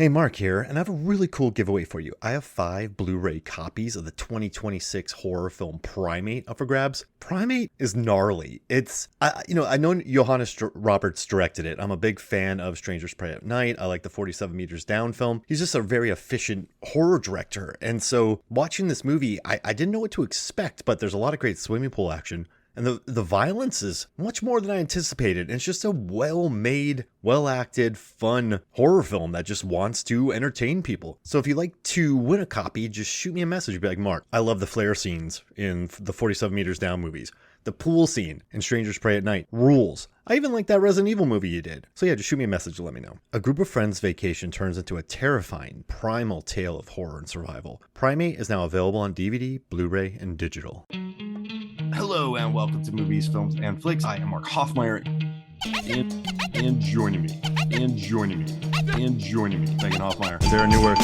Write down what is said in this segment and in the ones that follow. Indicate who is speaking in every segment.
Speaker 1: Hey, Mark here, and I have a really cool giveaway for you. I have 5 Blu-ray copies of the 2026 horror film Primate up for grabs. Primate is gnarly. I know Johannes Roberts directed it. I'm a big fan of Strangers Prey at Night. I like the 47 Meters Down film. He's just a very efficient horror director. And so watching this movie, I didn't know what to expect, but there's a lot of great swimming pool action. And the violence is much more than I anticipated. And it's just a well-made, well-acted, fun horror film that just wants to entertain people. So if you'd like to win a copy, just shoot me a message. Be like, Mark, I love the flare scenes in the 47 Meters Down movies. The pool scene in Strangers Prey at Night rules. I even like that Resident Evil movie you did. So yeah, just shoot me a message to let me know. A group of friends' vacation turns into a terrifying, primal tale of horror and survival. Primate is now available on DVD, Blu-ray, and digital.
Speaker 2: Hello and welcome to Movies, Films, and Flicks. I am Mark Hoffmeyer, and joining me, Megan Hoffmeyer.
Speaker 1: Sarah Newark,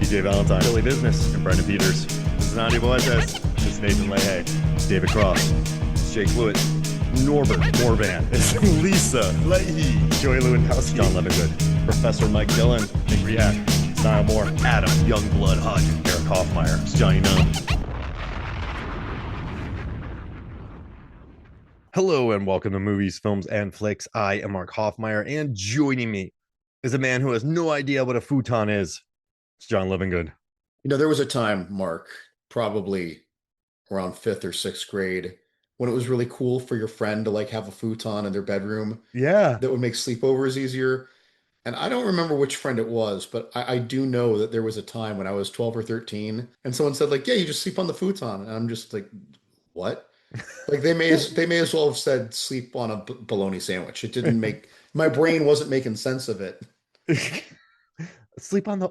Speaker 1: DJ Valentine, Billy Business, and Brendan Peters. This is Nadia Boetes. This is Nathan Leahy. It's David Cross. It's Jake Blewett. Norbert Morvan. It's Lisa Leahy. Joey Lewandowski. John Levingood. Professor Mike Dillon. Nick Riak. Niall Moore. Adam Youngblood Hodge. Eric Hoffmeyer. It's Johnny Nunn. Hello and welcome to Movies, Films, and Flicks. I am Mark Hoffmeyer, and joining me is a man who has no idea what a futon is. It's John Levingood.
Speaker 3: You know, there was a time, Mark, probably around 5th or 6th grade, when it was really cool for your friend to like have a futon in their bedroom.
Speaker 1: Yeah.
Speaker 3: That would make sleepovers easier. And I don't remember which friend it was, but I do know that there was a time when I was 12 or 13 and someone said like, yeah, you just sleep on the futon. And I'm just like, what? Like they may as well have said sleep on a bologna sandwich. It didn't make my brain wasn't making sense of it.
Speaker 1: Sleep on the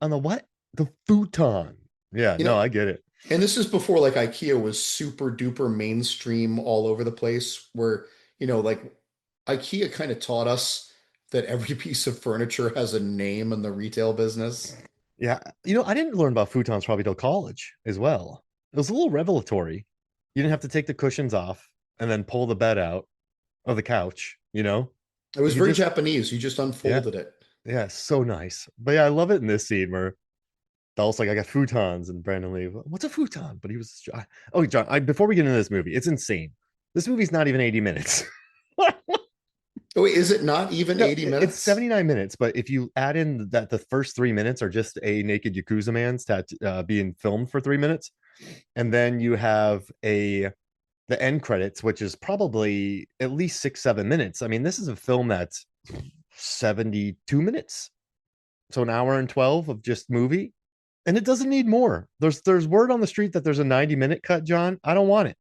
Speaker 1: what? The futon. Yeah,
Speaker 3: You know,
Speaker 1: I get it.
Speaker 3: and this is before like IKEA was super duper mainstream all over the place, where, like IKEA kind of taught us that every piece of furniture has a name in the retail business.
Speaker 1: Yeah, I didn't learn about futons probably till college as well. It was a little revelatory. You didn't have to take the cushions off and then pull the bed out of the couch,
Speaker 3: It was
Speaker 1: You
Speaker 3: very
Speaker 1: just,
Speaker 3: Japanese. You just unfolded it.
Speaker 1: yeah, so nice. But yeah, I love it in this scene where Dolph's like, I got futons, and Brandon Lee, what's a futon? But he was, oh, John, before we get into this movie, it's insane. This movie's not even 80 minutes.
Speaker 3: Oh, wait, is it not even
Speaker 1: No,
Speaker 3: 80 minutes?
Speaker 1: it's 79 minutes, but if you add in that the first 3 minutes are just a naked Yakuza man's being filmed for 3 minutes, and then you have the end credits, which is probably at least 6-7 minutes. I mean, this is a film that's 72 minutes, so an hour and 12 of just movie, and it doesn't need more. There's word on the street that there's a 90-minute cut. John, I don't want it.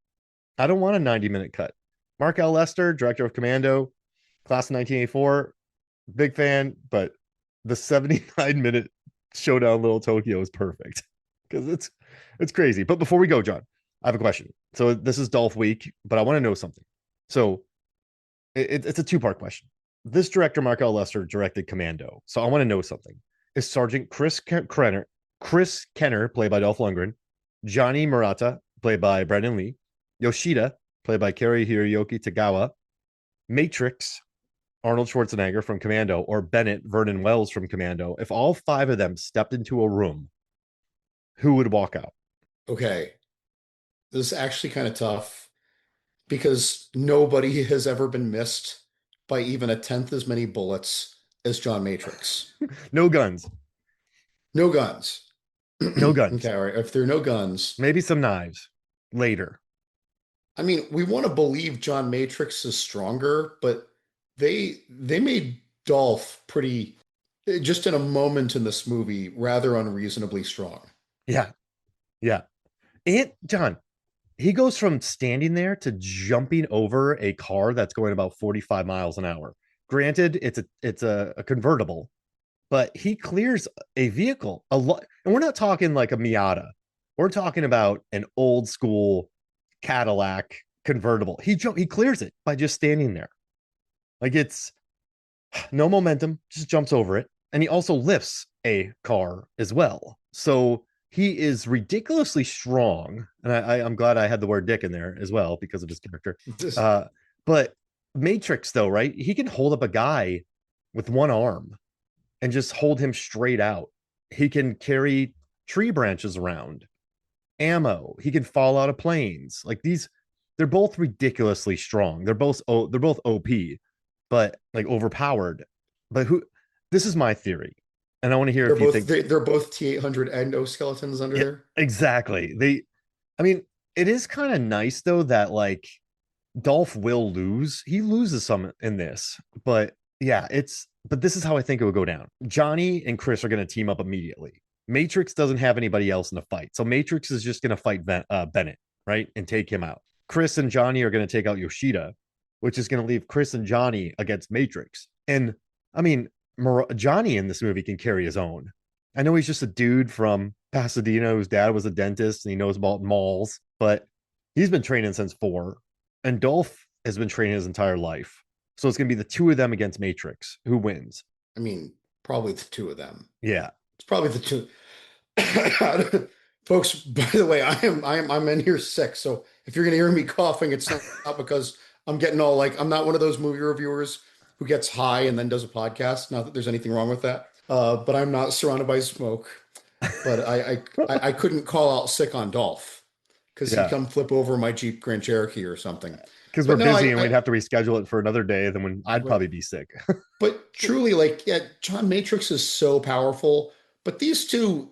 Speaker 1: I don't want a 90-minute cut. Mark L. Lester, director of Commando, class of 1984, big fan, but the 79-minute Showdown Little Tokyo is perfect because it's crazy. But before we go, John, I have a question. So this is Dolph Week, but I want to know something. So it's a two-part question. This director, Mark L. Lester, directed Commando. So I want to know something. Is Sergeant Chris Kenner, played by Dolph Lundgren, Johnny Murata, played by Brandon Lee, Yoshida, played by Cary-Hiroyuki Tagawa, Matrix, Arnold Schwarzenegger from Commando, or Bennett Vernon Wells from Commando, if all 5 of them stepped into a room, who would walk out?
Speaker 3: Okay. This is actually kind of tough because nobody has ever been missed by even a tenth as many bullets as John Matrix.
Speaker 1: No guns.
Speaker 3: No guns.
Speaker 1: No guns.
Speaker 3: Okay, all right. If there are no guns,
Speaker 1: Maybe some knives later.
Speaker 3: I mean, we want to believe John Matrix is stronger, but they made Dolph pretty just in a moment in this movie rather unreasonably strong.
Speaker 1: Yeah. Yeah. And John, he goes from standing there to jumping over a car that's going about 45 miles an hour. Granted, it's a convertible, but he clears a vehicle a lot. And we're not talking like a Miata. We're talking about an old school Cadillac convertible. He clears it by just standing there. Like it's no momentum, just jumps over it. And he also lifts a car as well. So he is ridiculously strong. And I'm glad I had the word dick in there as well because of his character. But Matrix, though, right? He can hold up a guy with one arm. and just hold him straight out. He can carry tree branches around, ammo. He can fall out of planes. Like these, they're both ridiculously strong. They're both OP, but like overpowered. But who? This is my theory, and I want to hear if you think
Speaker 3: they're both T-800 endoskeletons under
Speaker 1: yeah,
Speaker 3: there.
Speaker 1: exactly. I mean, it is kind of nice though that like Dolph will lose. He loses some in this, but yeah, but this is how I think it would go down. Johnny and Chris are going to team up immediately. Matrix doesn't have anybody else in the fight, so Matrix is just going to fight Bennett, right, and take him out. Chris and Johnny are going to take out Yoshida, which is going to leave Chris and Johnny against Matrix. And I mean, Johnny in this movie can carry his own. I know he's just a dude from Pasadena whose dad was a dentist and he knows about malls, but he's been training since 4, and Dolph has been training his entire life. So it's going to be the two of them against Matrix. Who wins?
Speaker 3: I mean, probably the two of them.
Speaker 1: Yeah.
Speaker 3: It's probably the two. Folks, by the way, I'm in here sick. So if you're gonna hear me coughing, it's not because I'm getting all like, I'm not one of those movie reviewers who gets high and then does a podcast. Not that there's anything wrong with that. But I'm not surrounded by smoke. But I couldn't call out sick on Dolph because
Speaker 1: Yeah.
Speaker 3: he'd come flip over my Jeep Grand Cherokee or something.
Speaker 1: Because we're busy and we'd have to reschedule it for another day. Then when I'd probably be sick.
Speaker 3: But truly, like, yeah, John Matrix is so powerful. But these two,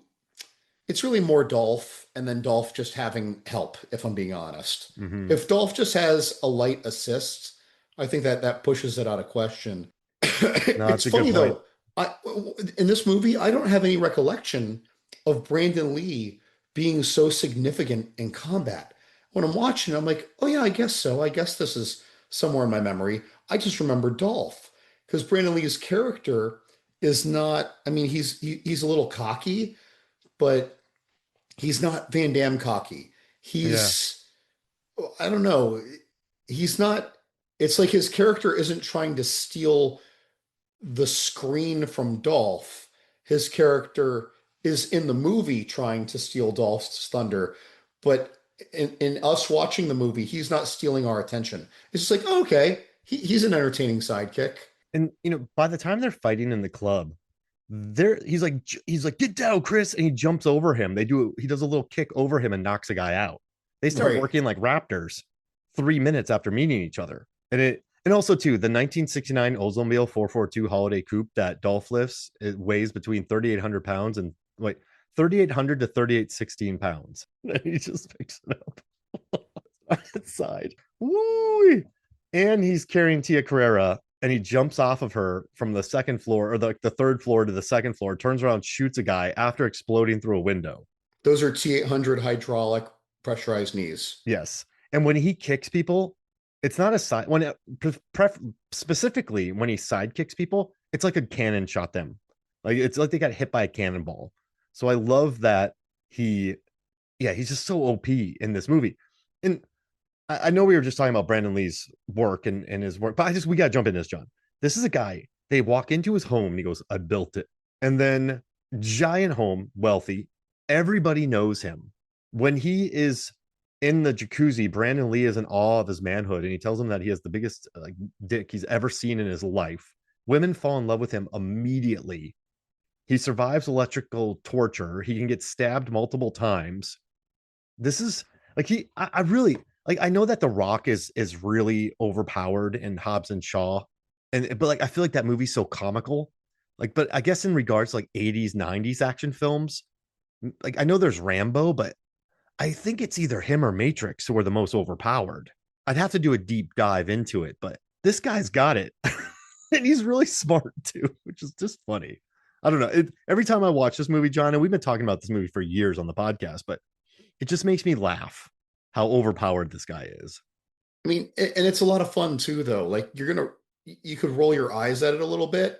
Speaker 3: it's really more Dolph and then Dolph just having help, if I'm being honest.
Speaker 1: Mhm.
Speaker 3: If Dolph just has a light assist, I think that pushes it out of question.
Speaker 1: No,
Speaker 3: It's
Speaker 1: that's a good
Speaker 3: funny
Speaker 1: point.
Speaker 3: though. In this movie, I don't have any recollection of Brandon Lee being so significant in combat. When I'm watching, I'm like, oh yeah, I guess so. I guess this is somewhere in my memory. I just remember Dolph because Brandon Lee's character is not. I mean, he's a little cocky, but he's not Van Damme cocky.
Speaker 1: Yeah.
Speaker 3: He's, I don't know. He's not. It's like his character isn't trying to steal the screen from Dolph. His character is in the movie trying to steal Dolph's thunder, but in us watching the movie, he's not stealing our attention. It's just like, oh, okay, he's an entertaining sidekick.
Speaker 1: And by the time they're fighting in the club, he's like, get down, Chris, and he jumps over him. He does a little kick over him and knocks a guy out. They start
Speaker 3: Right.
Speaker 1: working like raptors 3 minutes after meeting each other. And also too, the 1969 Oldsmobile 442 Holiday Coupe that Dolph lifts, it weighs between 3,800 pounds and like 3,800 to 3,816 pounds. And he just picks it up on its side. Woo! And he's carrying Tia Carrera, and he jumps off of her from the second floor or the third floor to the second floor, turns around, shoots a guy after exploding through a window.
Speaker 3: Those are T800 hydraulic pressurized knees.
Speaker 1: Yes. And when he kicks people, it's not a side specifically when he side kicks people, it's like a cannon shot them. Like it's like they got hit by a cannonball. So I love that he's just so OP in this movie. And I know we were just talking about Brandon Lee's work and his work, but we gotta jump into this, John. This is a guy, they walk into his home and he goes, I built it. And then giant home, wealthy, everybody knows him. When he is in the jacuzzi, Brandon Lee is in awe of his manhood, and he tells him that he has the biggest dick he's ever seen in his life. Women fall in love with him immediately. He survives electrical torture. He can get stabbed multiple times. This is like I really like. I know that The Rock is really overpowered in Hobbs and Shaw, but like I feel like that movie's so comical. Like, but I guess in regards to like 80s, 90s action films, like I know there's Rambo, but I think it's either him or Matrix who are the most overpowered. I'd have to do a deep dive into it, but this guy's got it. And he's really smart too, which is just funny. I don't know. Every time I watch this movie, John, and we've been talking about this movie for years on the podcast, but it just makes me laugh how overpowered this guy is.
Speaker 3: I mean, and it's a lot of fun too, though. Like you could roll your eyes at it a little bit,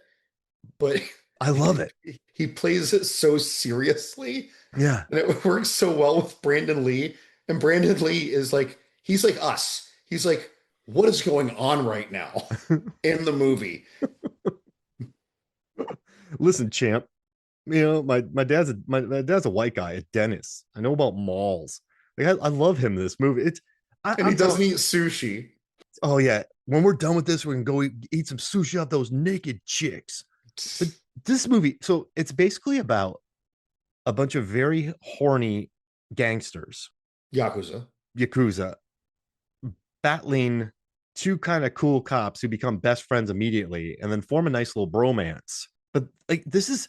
Speaker 3: but
Speaker 1: I love it.
Speaker 3: He plays it so seriously.
Speaker 1: Yeah.
Speaker 3: And it works so well with Brandon Lee. And Brandon Lee is like, he's like us. He's like, what is going on right now in the movie?
Speaker 1: Listen, champ. My dad's a white guy, a dentist. I know about malls. Like I love him in this movie.
Speaker 3: And he doesn't eat sushi.
Speaker 1: Oh yeah. When we're done with this, we're gonna go eat some sushi off those naked chicks. But this movie, so it's basically about a bunch of very horny gangsters,
Speaker 3: Yakuza.
Speaker 1: Yakuza, battling two kind of cool cops who become best friends immediately and then form a nice little bromance. But like there's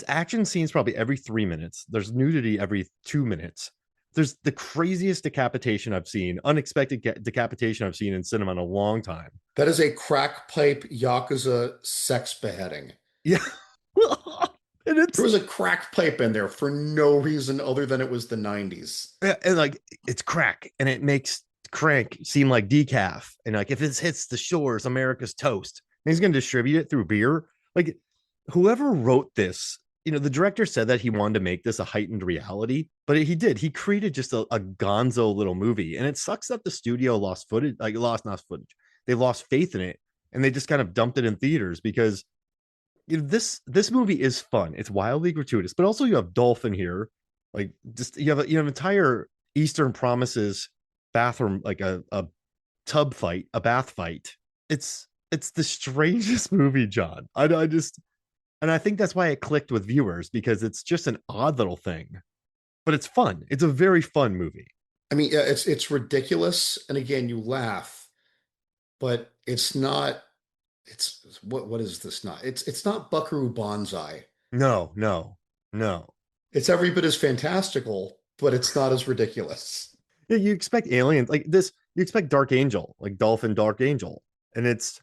Speaker 1: action scenes probably every 3 minutes. There's nudity every 2 minutes. There's the craziest decapitation I've seen, unexpected decapitation I've seen in cinema in a long time.
Speaker 3: That is a crack pipe Yakuza sex beheading.
Speaker 1: Yeah. And
Speaker 3: There
Speaker 1: it's
Speaker 3: was a crack pipe in there for no reason other than it was the 90s.
Speaker 1: and like it's crack and it makes crank seem like decaf. And like if this hits the shores, America's toast. And he's gonna distribute it through beer. Like whoever wrote this, the director said that he wanted to make this a heightened reality, but he did. He created just a gonzo little movie. And it sucks that the studio lost footage, like lost not footage. They lost faith in it and they just kind of dumped it in theaters because this movie is fun. It's wildly gratuitous, but also you have Dolph in here. Like just you have an entire Eastern Promises bathroom, like a tub fight, a bath fight. It's the strangest movie, John. I just and I think that's why it clicked with viewers because it's just an odd little thing, but it's fun. It's a very fun movie.
Speaker 3: I mean, yeah, it's ridiculous, and again, you laugh, but it's not. It's what is this not? It's not Buckaroo Banzai.
Speaker 1: No, no, no.
Speaker 3: It's every bit as fantastical, but it's not as ridiculous.
Speaker 1: Yeah, you expect aliens like this. You expect Dark Angel, like Dolphin Dark Angel, and it's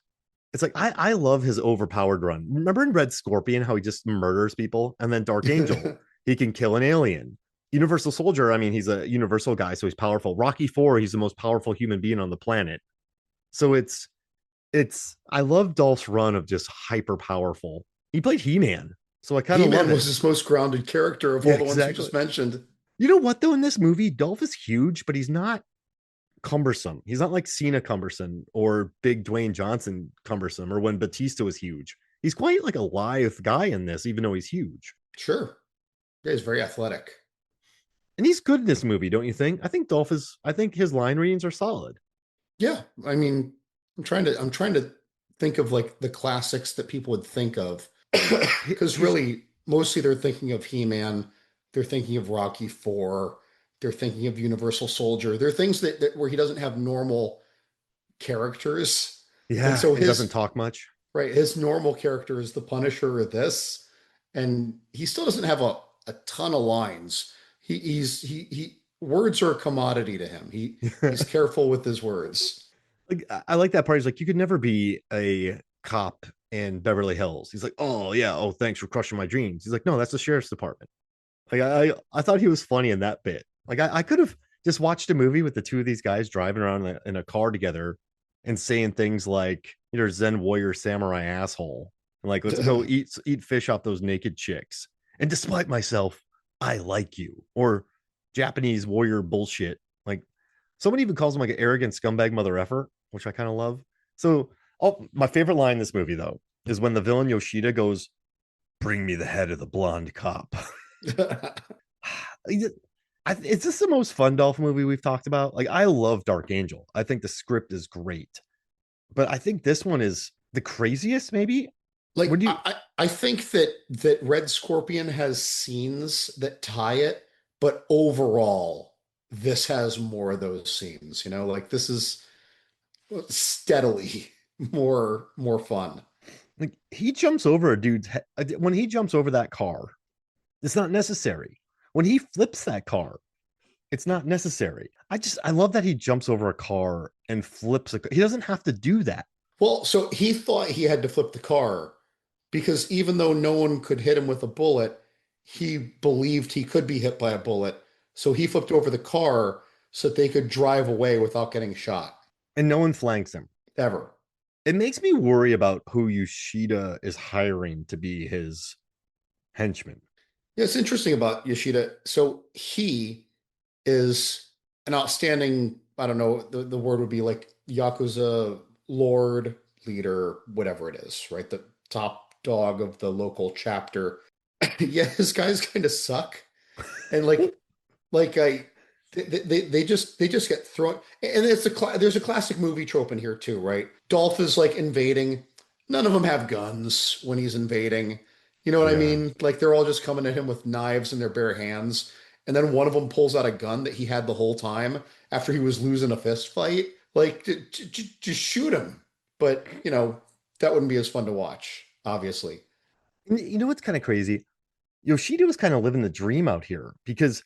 Speaker 1: like I love his overpowered run. Remember in Red Scorpion how he just murders people, and then Dark Angel he can kill an alien. Universal Soldier, I mean, he's a universal guy, so he's powerful. Rocky IV, he's the most powerful human being on the planet. So it's I love Dolph's run of just hyper powerful. He played He-Man, so I kind of love
Speaker 3: He-Man
Speaker 1: it.
Speaker 3: was his most grounded character of all the ones you just mentioned.
Speaker 1: You know what though? In this movie, Dolph is huge, but he's not cumbersome. He's not like Cena cumbersome or Big Dwayne Johnson cumbersome or when Batista was huge. He's quite like a lithe guy in this, even though he's huge.
Speaker 3: Sure, yeah, he's very athletic,
Speaker 1: and he's good in this movie, don't you think? I think Dolph is. I think his line readings are solid.
Speaker 3: Yeah, I mean, I'm trying to think of like the classics that people would think of, because really, mostly they're thinking of He-Man, they're thinking of Rocky IV, they're thinking of Universal Soldier. They're things that where he doesn't have normal characters, and
Speaker 1: Yeah,
Speaker 3: so
Speaker 1: he doesn't talk much.
Speaker 3: right, his normal character is the Punisher or this, and he still doesn't have a ton of lines. He words are a commodity to him. He's careful with his words.
Speaker 1: Like I like that part. He's like, you could never be a cop in Beverly Hills. He's like, oh yeah, oh thanks for crushing my dreams. He's like, no, that's the sheriff's department. Like I thought he was funny in that bit. Like I could have just watched a movie with the two of these guys driving around in a car together and saying things like, you're Zen warrior samurai asshole. And like, let's go eat fish off those naked chicks. And despite myself, I like you. Or Japanese warrior bullshit. Like someone even calls him like an arrogant scumbag mother effer, which I kind of love. So my favorite line in this movie though is when the villain Yoshida goes, bring me the head of the blonde cop. Is this the most fun Dolph movie we've talked about? Like, I love Dark Angel. I think the script is great, but I think this one is the craziest. Maybe.
Speaker 3: Like
Speaker 1: Would you?
Speaker 3: I think that Red Scorpion has scenes that tie it, but overall, this has more of those scenes. Like this is steadily more fun.
Speaker 1: Like he jumps over a dude's head. When he jumps over that car, it's not necessary. When he flips that car, it's not necessary. I love that he jumps over a car and flips he doesn't have to do that.
Speaker 3: Well, so he thought he had to flip the car because even though no one could hit him with a bullet, he believed he could be hit by a bullet. So he flipped over the car so that they could drive away without getting shot.
Speaker 1: And no one flanks him.
Speaker 3: Ever.
Speaker 1: It makes me worry about who Yoshida is hiring to be his henchman.
Speaker 3: Yeah, it's interesting about Yoshida. So he is an outstanding, I don't know, the word would be like Yakuza lord, leader, whatever it is, right? The top dog of the local chapter. Yeah, his guys kind of suck. And they just get thrown. And there's a classic movie trope in here too, right? Dolph is like invading. none of them have guns when he's invading. You know what I
Speaker 1: Yeah.
Speaker 3: mean? Like they're all just coming at him with knives in their bare hands. And then one of them pulls out a gun that he had the whole time after he was losing a fist fight. Like, just shoot him. But, that wouldn't be as fun to watch, obviously.
Speaker 1: You know what's kind of crazy? Yoshida was kind of living the dream out here because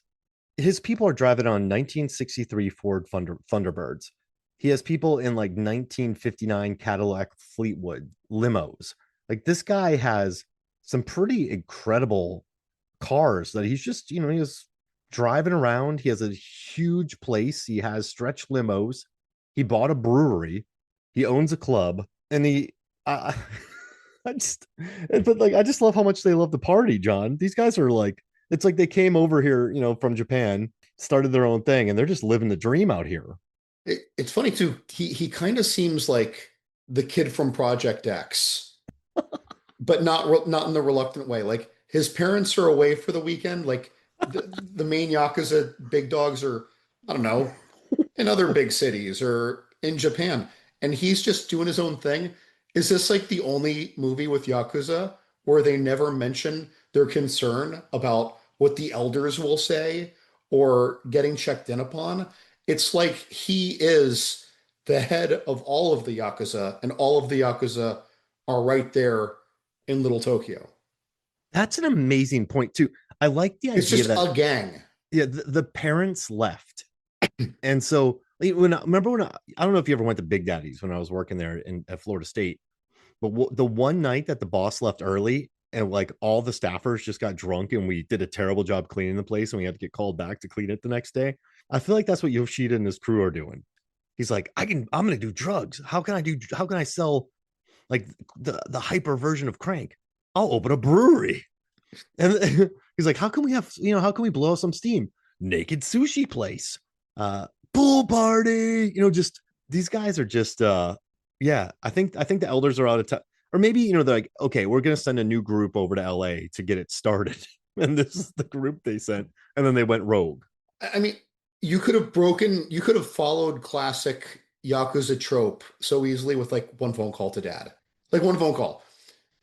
Speaker 1: his people are driving on 1963 Ford Thunderbirds. He has people in like 1959 Cadillac Fleetwood limos. Like this guy has some pretty incredible cars that he's just, he's driving around. He has a huge place. He has stretch limos. He bought a brewery. He owns a club, and I, I just, but like, I just love how much they love to party, John. These guys are like, it's like they came over here, from Japan, started their own thing, and they're just living the dream out here.
Speaker 3: It's funny too. He kind of seems like the kid from Project X, but not in the reluctant way. Like his parents are away for the weekend. Like the main Yakuza big dogs are, I don't know, in other big cities or in Japan, and he's just doing his own thing. Is this like the only movie with Yakuza where they never mention their concern about what the elders will say or getting checked in upon? It's like he is the head of all of the Yakuza, and all of the Yakuza are right there in Little Tokyo.
Speaker 1: That's an amazing point too. I like the
Speaker 3: It's
Speaker 1: idea
Speaker 3: just
Speaker 1: that,
Speaker 3: a gang.
Speaker 1: yeah, the parents left. And so remember I don't know if you ever went to Big Daddy's when I was working there at Florida State, but the one night that the boss left early and like all the staffers just got drunk and we did a terrible job cleaning the place and we had to get called back to clean it the next day. I feel like that's what Yoshida and his crew are doing. He's like, I'm gonna do drugs. How can I sell like the hyper version of crank? I'll open a brewery. And he's like, how can we blow some steam? Naked sushi place, pool party, just these guys are just yeah, I think the elders are out of time. Or maybe, they're like, okay, we're gonna send a new group over to LA to get it started. And this is the group they sent, and then they went rogue.
Speaker 3: I mean, you could have followed classic Yakuza trope so easily with like one phone call to dad. Like one phone call.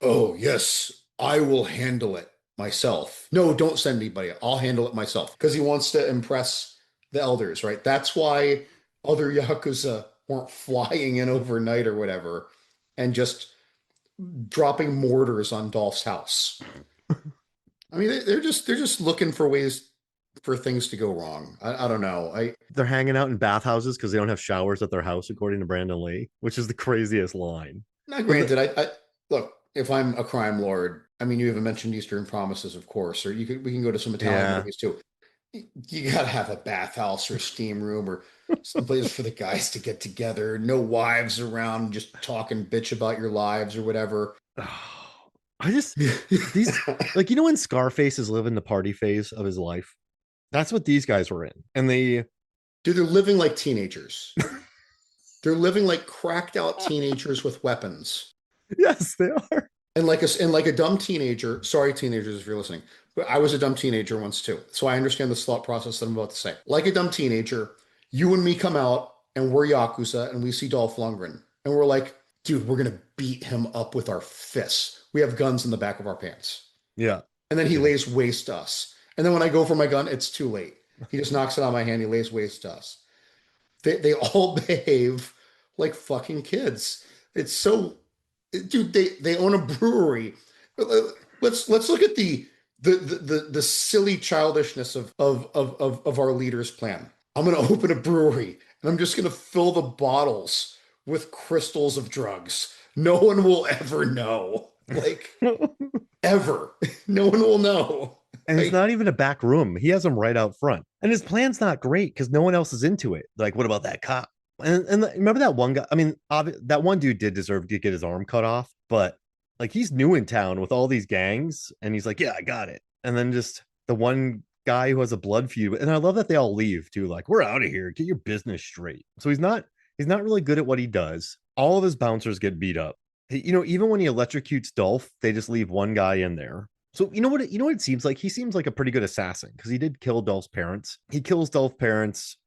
Speaker 3: Oh, yes, I will handle it myself. No, don't send anybody. I'll handle it myself. Because he wants to impress the elders, right? That's why other Yakuza weren't flying in overnight or whatever and just dropping mortars on Dolph's house. I mean, they're just looking for ways for things to go wrong. I don't know.
Speaker 1: They're hanging out in bathhouses because they don't have showers at their house, according to Brandon Lee, which is the craziest line.
Speaker 3: Now, granted, I look, if I'm a crime lord, I mean, you haven't mentioned Eastern Promises, of course, or we can go to some Italian
Speaker 1: Yeah.
Speaker 3: movies too. You gotta have a bathhouse or a steam room or someplace for the guys to get together. No wives around just talking bitch about your lives or whatever.
Speaker 1: I just these like when Scarface is living the party phase of his life, that's what these guys were in. And they
Speaker 3: Dude, they're living like teenagers. They're living like cracked out teenagers with weapons.
Speaker 1: yes, they are.
Speaker 3: And like a dumb teenager, sorry teenagers if you're listening, but I was a dumb teenager once too. So I understand this thought process that I'm about to say. Like a dumb teenager, you and me come out and we're Yakuza and we see Dolph Lundgren and we're like, dude, we're gonna beat him up with our fists. We have guns in the back of our pants.
Speaker 1: Yeah.
Speaker 3: And then he
Speaker 1: Yeah.
Speaker 3: lays waste to us. And then when I go for my gun, it's too late. He just knocks it out of my hand, he lays waste to us. They all behave like fucking kids. It's so, dude. They own a brewery. Let's look at the silly childishness of our leader's plan. I'm gonna open a brewery and I'm just gonna fill the bottles with crystals of drugs. No one will ever know. Like ever. No one will know.
Speaker 1: And it's
Speaker 3: Like,
Speaker 1: not even a back room. He has them right out front. And his plan's not great because no one else is into it. Like, what about that cop? And remember that one guy? I mean, that one dude did deserve to get his arm cut off, but like he's new in town with all these gangs, and he's like, "Yeah, I got it." And then just the one guy who has a blood feud, and I love that they all leave too. Like, we're out of here. Get your business straight. So he's not really good at what he does. All of his bouncers get beat up. Even when he electrocutes Dolph, they just leave one guy in there. So you know what it seems like? He seems like a pretty good assassin because he did kill Dolph's parents. He kills Dolph's parents.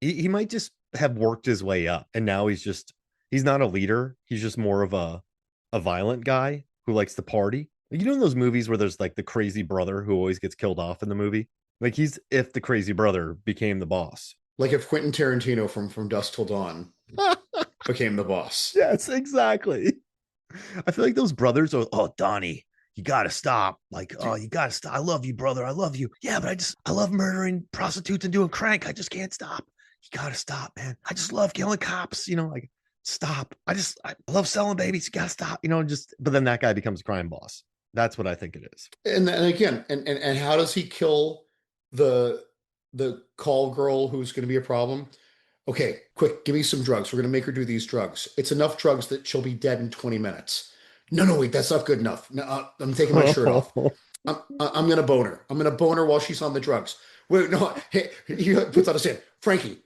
Speaker 1: He might just have worked his way up, and now he's not a leader. He's just more of a violent guy who likes to party. You know, in those movies where there's like the crazy brother who always gets killed off in the movie? Like he's if the crazy brother became the boss.
Speaker 3: Like if Quentin Tarantino from Dusk Till Dawn became the boss.
Speaker 1: Yes, exactly. I feel like those brothers are, oh, Donnie, you gotta stop. Like, oh,
Speaker 3: Dude,
Speaker 1: you gotta stop. I love you, brother. I love you. Yeah, but I love murdering prostitutes and doing crank. I just can't stop. You gotta stop, man. I just love killing cops. You know, like, stop. I love selling babies. You gotta stop. You know, just, but then that guy becomes crime boss. That's what I think it is.
Speaker 3: and again, and how does he kill the the call girl who's going to be a problem? Okay, quick, give me some drugs. We're going to make her do these drugs. It's enough drugs that she'll be dead in 20 minutes. No, no, wait, that's not good enough. No, I'm taking my shirt off. I'm going to bone her. I'm going to bone her while she's on the drugs. Wait, no, hey, he puts out his hand. Frankie,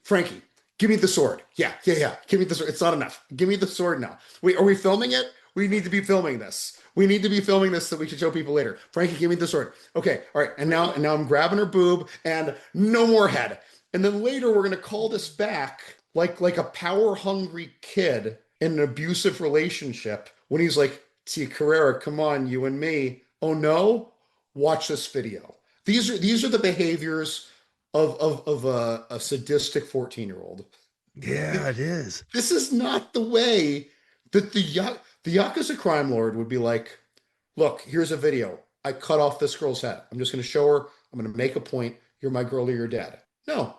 Speaker 3: give me the sword. Yeah. Give me the sword. It's not enough. Give me the sword now. Wait, are we filming it? We need to be filming this. We need to be filming this so we can show people later. Frankie, give me the sword. Okay, all right. And now I'm grabbing her boob and no more head. And then later we're gonna call this back like a power hungry kid in an abusive relationship when he's like, Tia Carrera, come on, you and me. Oh no, watch this video. These are the behaviors of a sadistic 14-year-old.
Speaker 1: Yeah, it is.
Speaker 3: This is not the way that the Yakuza crime lord would be like, look, here's a video. I cut off this girl's head. I'm just going to show her. I'm going to make a point. You're my girl or you're dead. No,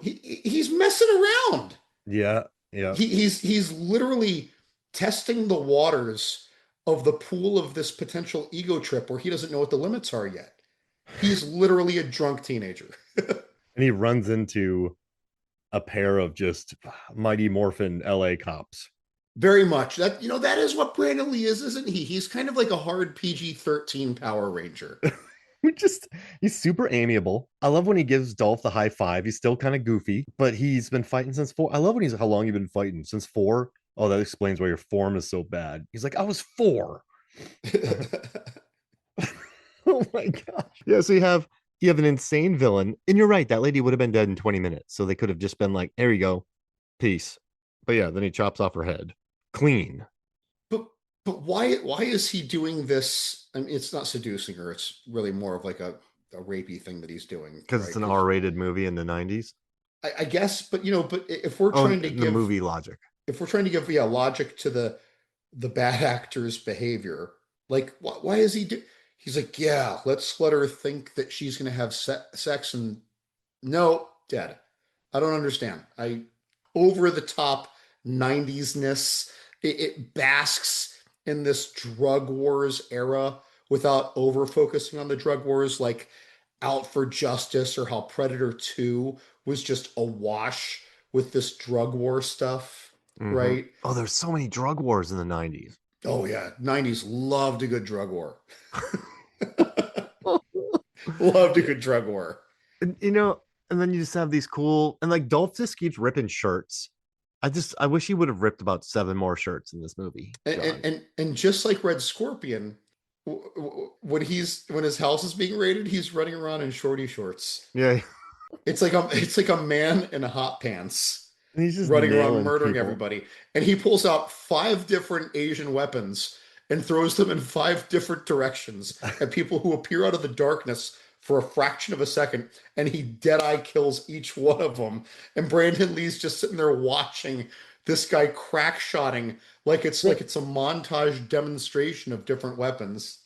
Speaker 3: he's messing around.
Speaker 1: Yeah, yeah.
Speaker 3: He's literally testing the waters of the pool of this potential ego trip where he doesn't know what the limits are yet. He's literally a drunk teenager.
Speaker 1: And he runs into a pair of just Mighty Morphin LA cops.
Speaker 3: Very much. That is what Brandon Lee is, isn't he? He's kind of like a hard PG-13 Power Ranger.
Speaker 1: He's super amiable. I love when he gives Dolph the high five. He's still kind of goofy, but he's been fighting since 4. I love when he's how long you been fighting since 4. Oh, that explains why your form is so bad. He's like, I was 4. Oh my gosh. Yeah, so you have an insane villain, and you're right, that lady would have been dead in 20 minutes. So they could have just been like, there you go, peace. But yeah, then he chops off her head. Clean.
Speaker 3: But why is he doing this? I mean, it's not seducing her. It's really more of like a rapey thing that he's doing.
Speaker 1: Because
Speaker 3: right?
Speaker 1: it's an R-rated movie in the 90s.
Speaker 3: I guess, but if we're
Speaker 1: Oh,
Speaker 3: trying to
Speaker 1: the
Speaker 3: give
Speaker 1: movie logic.
Speaker 3: if we're trying to give logic to the bad actor's behavior, like why is he do? He's like, yeah, let's let her think that she's gonna have sex and no, dead. I don't understand. I over the top 90s-ness. It basks in this drug wars era without over focusing on the drug wars, like Out for Justice or how Predator 2 was just awash with this drug war stuff, right?
Speaker 1: Oh, there's so many drug wars in the 90s.
Speaker 3: Oh yeah, 90s loved a good drug war. Loved a good drug war.
Speaker 1: And, and then you just have these cool, and like Dolph just keeps ripping shirts. I wish he would have ripped about 7 more shirts in this movie.
Speaker 3: And just like Red Scorpion, when his house is being raided, he's running around in shorty shorts.
Speaker 1: Yeah.
Speaker 3: It's like a man in hot pants.
Speaker 1: And he's just
Speaker 3: running around murdering
Speaker 1: people.
Speaker 3: everybody. And he pulls out 5 different Asian weapons and throws them in 5 different directions at people who appear out of the darkness for a fraction of a second, and he dead-eye kills each one of them. And Brandon Lee's just sitting there watching this guy crack-shotting like it's a montage demonstration of different weapons.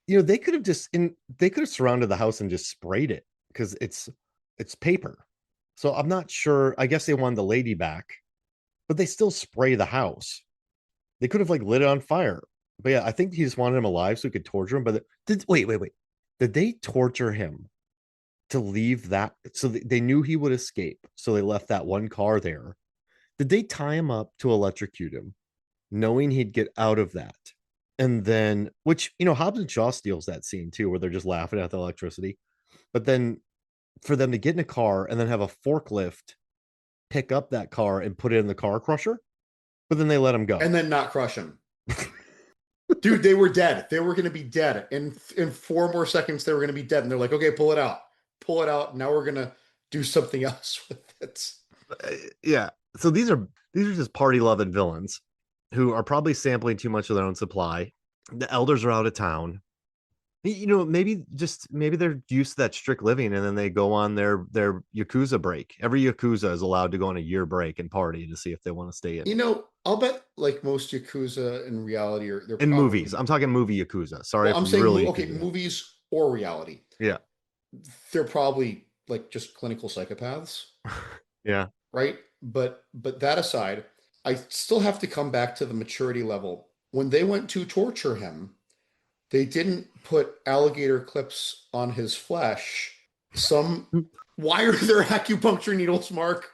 Speaker 1: They could have surrounded the house and just sprayed it because it's paper. So I'm not sure. I guess they wanted the lady back, but they still spray the house. They could have like lit it on fire. But yeah, I think he just wanted him alive so he could torture him. But wait. Did they torture him to leave that? So they knew he would escape. So they left that one car there. Did they tie him up to electrocute him, knowing he'd get out of that? And then, which, Hobbs and Shaw steals that scene too, where they're just laughing at the electricity. But then for them to get in a car and then have a forklift pick up that car and put it in the car crusher, but then they let him go.
Speaker 3: And then not crush him. Dude, they were dead. They were going to be dead. In 4 more seconds, they were going to be dead. And they're like, okay, pull it out. Pull it out. Now we're going to do something else with it.
Speaker 1: Yeah. So these are just party loving villains. who are probably sampling too much of their own supply. The elders are out of town. Maybe they're used to that strict living, and then they go on their Yakuza break. Every Yakuza is allowed to go on a year break and party to see if they want to stay in.
Speaker 3: I'll bet like most Yakuza in reality are they're
Speaker 1: In movies,
Speaker 3: probably
Speaker 1: I'm talking movie Yakuza. Sorry
Speaker 3: well,
Speaker 1: if
Speaker 3: I'm
Speaker 1: I'm
Speaker 3: saying
Speaker 1: really
Speaker 3: okay,
Speaker 1: Yakuza.
Speaker 3: movies or reality.
Speaker 1: Yeah,
Speaker 3: They're probably like just clinical psychopaths,
Speaker 1: yeah.
Speaker 3: right? But that aside, I still have to come back to the maturity level. When they went to torture him, they didn't put alligator clips on his flesh. Some Why are there acupuncture needles, Mark?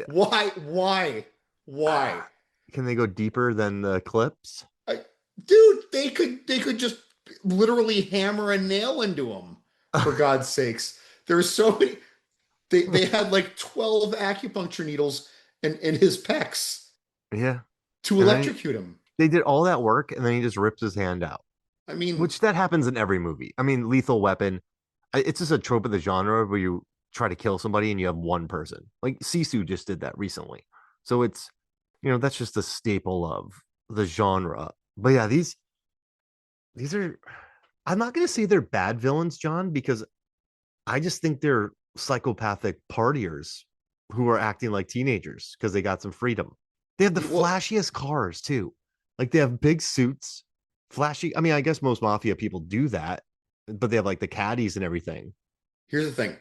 Speaker 3: Why?
Speaker 1: Can they go deeper than the clips?
Speaker 3: I, Dude, they could just literally hammer a nail into him. For God's sakes, there's so many. They had like 12 acupuncture needles in his pecs
Speaker 1: Yeah,
Speaker 3: to
Speaker 1: and then
Speaker 3: electrocute him.
Speaker 1: they did all that work, and then he just rips his hand out.
Speaker 3: I mean,
Speaker 1: Which that happens in every movie. I mean, Lethal Weapon. It's just a trope of the genre where you try to kill somebody and you have one person. Like Sisu just did that recently. So it's that's just a staple of the genre. But yeah, these are. I'm not gonna say they're bad villains, John, because I just think they're psychopathic partiers who are acting like teenagers because they got some freedom. They have the
Speaker 3: well,
Speaker 1: flashiest cars too. Like they have big suits, flashy. I mean, I guess most mafia people do that, but they have like the caddies and everything.
Speaker 3: here's the thing: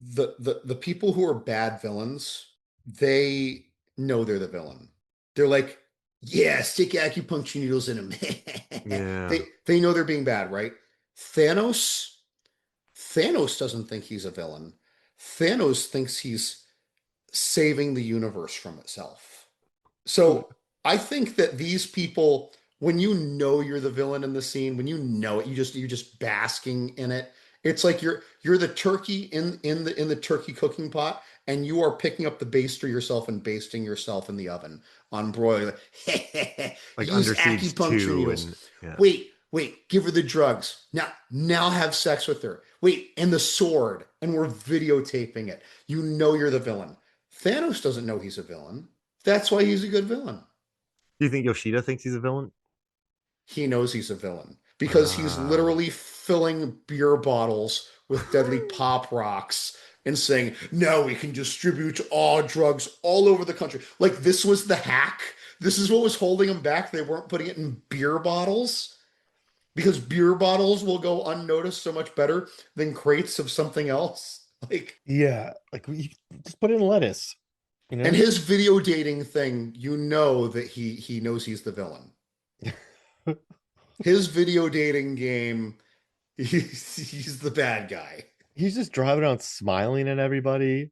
Speaker 3: the people who are bad villains, they know they're the villain. They're like, yeah, stick acupuncture needles in him.
Speaker 1: Yeah.
Speaker 3: They know they're being bad, right? Thanos Thanos doesn't think he's a villain. Thanos thinks he's saving the universe from itself. So I think that these people, when you know you're the villain in the scene, when you know it, you're just basking in it. It's like you're the turkey in the turkey cooking pot, and you are picking up the baster yourself and basting yourself in the oven on broiler.
Speaker 1: Like
Speaker 3: Use
Speaker 1: Under Siege
Speaker 3: acupuncture
Speaker 1: 2
Speaker 3: needles.
Speaker 1: and yeah.
Speaker 3: Wait, give her the drugs. Now have sex with her. Wait, and the sword, and we're videotaping it. You know you're the villain. Thanos doesn't know he's a villain. That's why he's a good villain.
Speaker 1: Do you think Yoshida thinks he's a villain?
Speaker 3: He knows he's a villain because he's
Speaker 1: Ah.
Speaker 3: literally filling beer bottles with deadly pop rocks and saying, "No, we can distribute all drugs all over the country." Like this was the hack. This is what was holding them back. They weren't putting it in beer bottles because beer bottles will go unnoticed so much better than crates of something else. Like,
Speaker 1: Yeah, like we just put in lettuce, you
Speaker 3: and
Speaker 1: know?
Speaker 3: his video dating thing, you know that he knows he's the villain. His video dating game, he's the bad guy.
Speaker 1: He's just driving around smiling at everybody.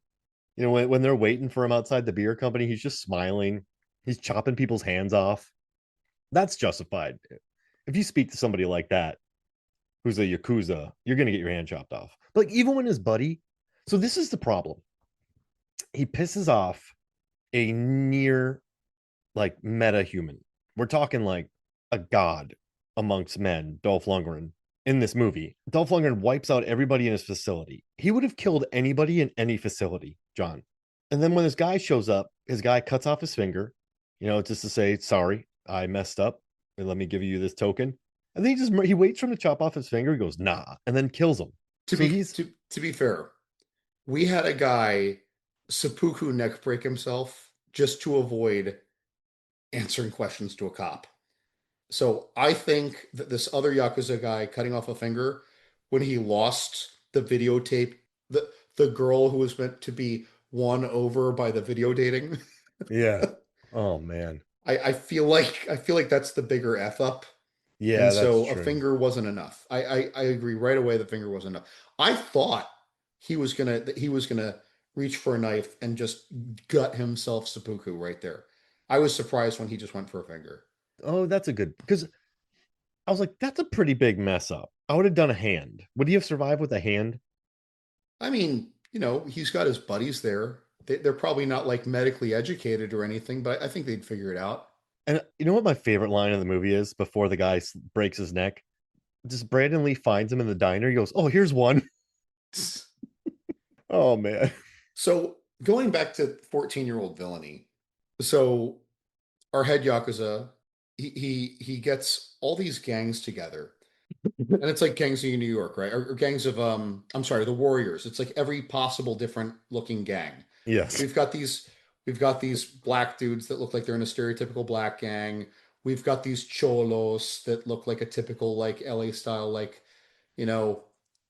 Speaker 1: When they're waiting for him outside the beer company, he's just smiling. He's chopping people's hands off. That's justified. If you speak to somebody like that, who's a Yakuza, you're going to get your hand chopped off. But like, even when his buddy, so this is the problem. He pisses off a near like meta human. We're talking like a god amongst men, Dolph Lundgren, in this movie. Dolph Lundgren wipes out everybody in his facility. He would have killed anybody in any facility, John. And then when this guy shows up, his guy cuts off his finger, just to say, sorry, I messed up. And let me give you this token. And then he waits for him to chop off his finger. He goes, nah, and then kills him.
Speaker 3: To
Speaker 1: So
Speaker 3: be
Speaker 1: he's
Speaker 3: to be fair, we had a guy seppuku neck break himself just to avoid answering questions to a cop. So I think that this other Yakuza guy cutting off a finger when he lost the videotape, the girl who was meant to be won over by the video dating.
Speaker 1: yeah. Oh man.
Speaker 3: I feel like that's the bigger F up.
Speaker 1: Yeah,
Speaker 3: And
Speaker 1: that's
Speaker 3: so a
Speaker 1: true.
Speaker 3: finger wasn't enough. I agree right away the finger wasn't enough. I thought he was gonna reach for a knife and just gut himself seppuku right there. I was surprised when he just went for a finger.
Speaker 1: Oh, that's a good because I was like, that's a pretty big mess up. I would have done a hand. Would he have survived with a hand?
Speaker 3: I mean, he's got his buddies there. They're probably not like medically educated or anything, but I think they'd figure it out.
Speaker 1: And you know what my favorite line of the movie is before the guy breaks his neck? Just Brandon Lee finds him in the diner. He goes, "Oh, here's one." Oh man.
Speaker 3: So going back to 14-year-old villainy. So our head Yakuza he gets all these gangs together, and it's like gangs in New York, right? Or gangs of I'm sorry, the Warriors. It's like every possible different looking gang.
Speaker 1: Yes.
Speaker 3: We've got these we've got these black dudes that look like they're in a stereotypical black gang. We've got these cholos that look like a typical like LA style like, you know,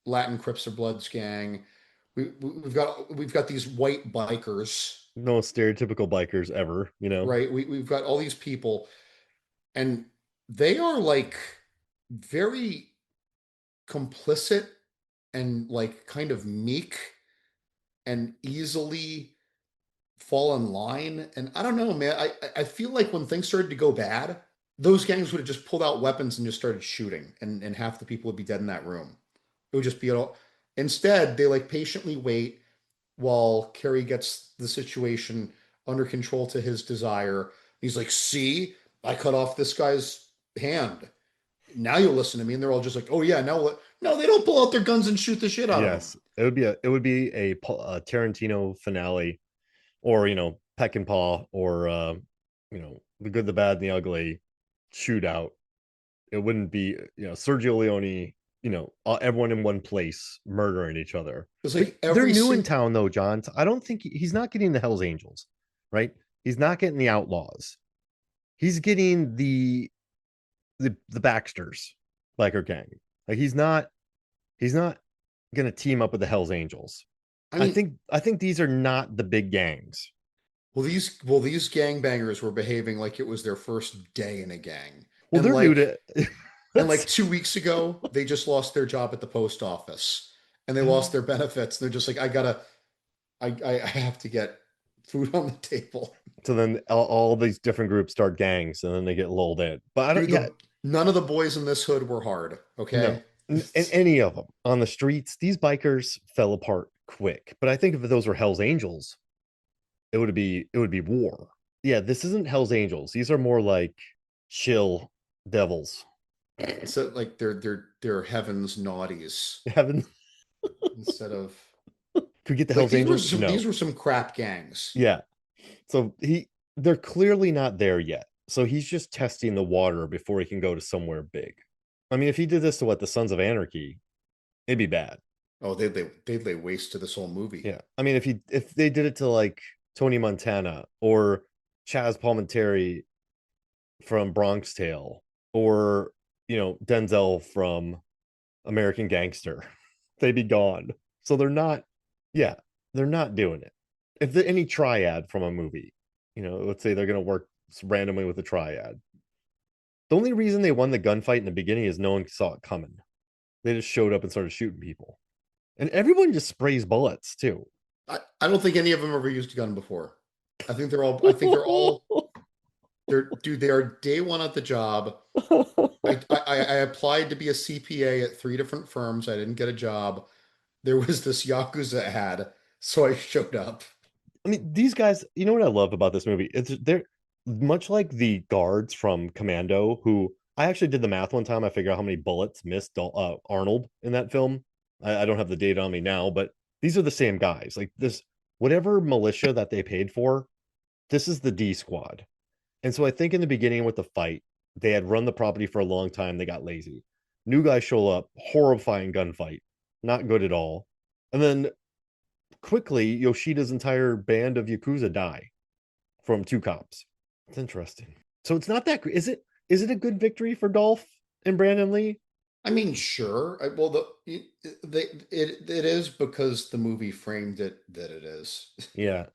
Speaker 3: Latin Crips or Bloods gang. We've got these white bikers,
Speaker 1: No stereotypical bikers ever, you know.
Speaker 3: right? We've got all these people, and they are like very complicit and like kind of meek and easily fall in line. And I don't know, man. I feel like when things started to go bad, those gangs would have just pulled out weapons and just started shooting, and half the people would be dead in that room. It would just be all. Instead, they like patiently wait while Cary gets the situation under control to his desire. He's like, "See, I cut off this guy's hand. Now you'll listen to me." And they're all just like, "Oh yeah, now no, they don't pull out their guns and shoot the shit out of him."
Speaker 1: Yes, it would be a Tarantino finale, or Peck and Paw, or the Good, the Bad, and the Ugly shootout. It wouldn't be Sergio Leone, everyone in one place murdering each other.
Speaker 3: It's
Speaker 1: But
Speaker 3: like
Speaker 1: they're
Speaker 3: every
Speaker 1: new in
Speaker 3: single.
Speaker 1: town though, John. So I don't think he's not getting the Hell's Angels, right? He's not getting the Outlaws. He's getting the Baxters, biker gang. Like he's not gonna team up with the Hell's Angels.
Speaker 3: I
Speaker 1: I
Speaker 3: mean,
Speaker 1: think I think these are not the big gangs.
Speaker 3: these gangbangers were behaving like it was their first day in a gang,
Speaker 1: Well,
Speaker 3: and
Speaker 1: they're new to
Speaker 3: like
Speaker 1: that's
Speaker 3: 2 weeks ago they just lost their job at the post office, and they lost their benefits. They're just like, I have to get food on the table.
Speaker 1: so then all these different groups start gangs and then they get lulled in. But I don't
Speaker 3: Dude,
Speaker 1: yeah,
Speaker 3: none of the boys in this hood were hard.
Speaker 1: no.
Speaker 3: Okay.
Speaker 1: And any of them on the streets, these bikers fell apart quick. But I think if those were Hell's Angels, it would be war. Yeah, this isn't Hell's Angels. These are more like chill devils.
Speaker 3: So like they're heaven's naughties
Speaker 1: Heaven.
Speaker 3: instead of
Speaker 1: Could we get the
Speaker 3: like
Speaker 1: Hell's Angels?
Speaker 3: these
Speaker 1: No.
Speaker 3: were some crap gangs.
Speaker 1: Yeah. So they're clearly not there yet. So he's just testing the water before he can go to somewhere big. I mean, if he did this to the Sons of Anarchy, it'd be bad.
Speaker 3: Oh, they lay waste to this whole movie.
Speaker 1: Yeah. I mean, if they did it to like Tony Montana or Chaz Palminteri from Bronx Tale, or Denzel from American Gangster, they'd be gone. So yeah, they're not doing it. If any triad from a movie, let's say they're gonna work randomly with a triad. The only reason they won the gunfight in the beginning is no one saw it coming. They just showed up and started shooting people. And everyone just sprays bullets too.
Speaker 3: I don't think any of them ever used a gun before. They are day one at the job. I applied to be a CPA at 3 different firms. I didn't get a job. There was this Yakuza ad, so I showed up.
Speaker 1: I mean, these guys, you know what I love about this movie? They're much like the guards from Commando, who I actually did the math one time. I figured out how many bullets missed Arnold in that film. I don't have the data on me now, but these are the same guys. Like this, whatever militia that they paid for, this is the D squad. And so I think in the beginning with the fight, they had run the property for a long time. They got lazy. New guys show up, horrifying gunfight, not good at all. And then quickly, Yoshida's entire band of Yakuza die from 2 cops. It's interesting. So it's not that. Is it? Is it a good victory for Dolph and Brandon Lee?
Speaker 3: I mean, sure. Well, it is because the movie framed it that it is.
Speaker 1: Yeah.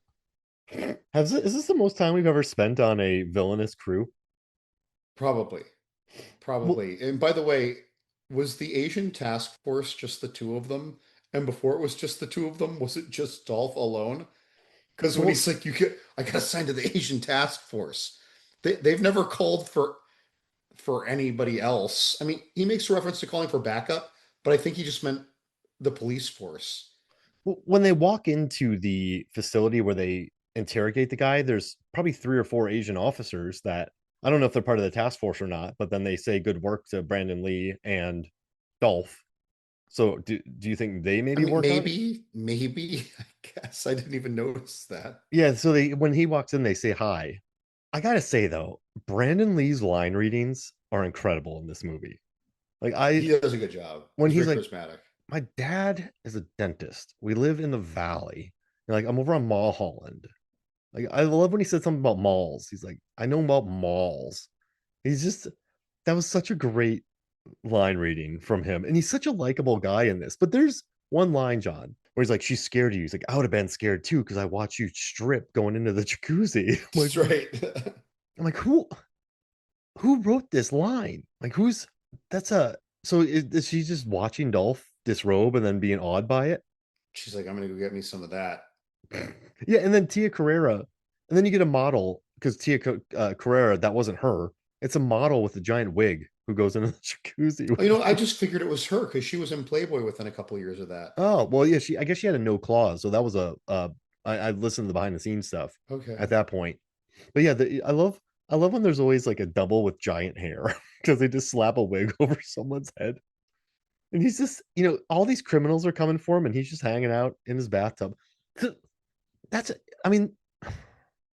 Speaker 1: Is this the most time we've ever spent on a villainous crew?
Speaker 3: Probably,
Speaker 1: Well,
Speaker 3: probably. And by the way, was the Asian task force just the two of them? And before it was just the two of them, was it just Dolph alone? Because when
Speaker 1: well,
Speaker 3: he's like, I got assigned to the Asian task force. They've never called for anybody else. I mean, he makes a reference to calling for backup, but I think he just meant the police force.
Speaker 1: when they walk into the facility where they interrogate the guy, there's probably 3 or 4 Asian officers that I don't know if they're part of the task force or not, but then they say good work to Brandon Lee and Dolph. So do you think they
Speaker 3: I
Speaker 1: maybe
Speaker 3: mean,
Speaker 1: work on it?
Speaker 3: maybe, I guess I didn't even notice that.
Speaker 1: Yeah, so when he walks in, they say hi. I gotta say though, Brandon Lee's line readings are incredible in this movie. Like
Speaker 3: He does a good job.
Speaker 1: when
Speaker 3: He's
Speaker 1: he's
Speaker 3: very
Speaker 1: like,
Speaker 3: charismatic.
Speaker 1: my dad is a dentist. We live in the valley. And like I'm over on Mulholland. Like I love when he said something about malls. He's like, I know about malls. He's just that was such a great line reading from him. And he's such a likable guy in this. But there's one line, John, where he's like, she's scared of you. He's like, I would have been scared too, because I watched you strip going into the jacuzzi.
Speaker 3: That's right.
Speaker 1: I'm like, who wrote this line? Like who's that's a so is she just watching Dolph disrobe and then being awed by it?
Speaker 3: She's like, I'm gonna go get me some of that.
Speaker 1: Yeah, and then Tia Carrera, and then you get a model because Carrera, that wasn't her. It's a model with a giant wig who goes into the jacuzzi.
Speaker 3: You know, I just figured it was her because she was in Playboy within a couple of years of that.
Speaker 1: Oh well, yeah. I guess she had a no clause, so that was I listened to the behind the scenes stuff
Speaker 3: Okay.
Speaker 1: at that point. But yeah, I love when there's always like a double with giant hair because they just slap a wig over someone's head, and he's just all these criminals are coming for him, and he's just hanging out in his bathtub. That's I mean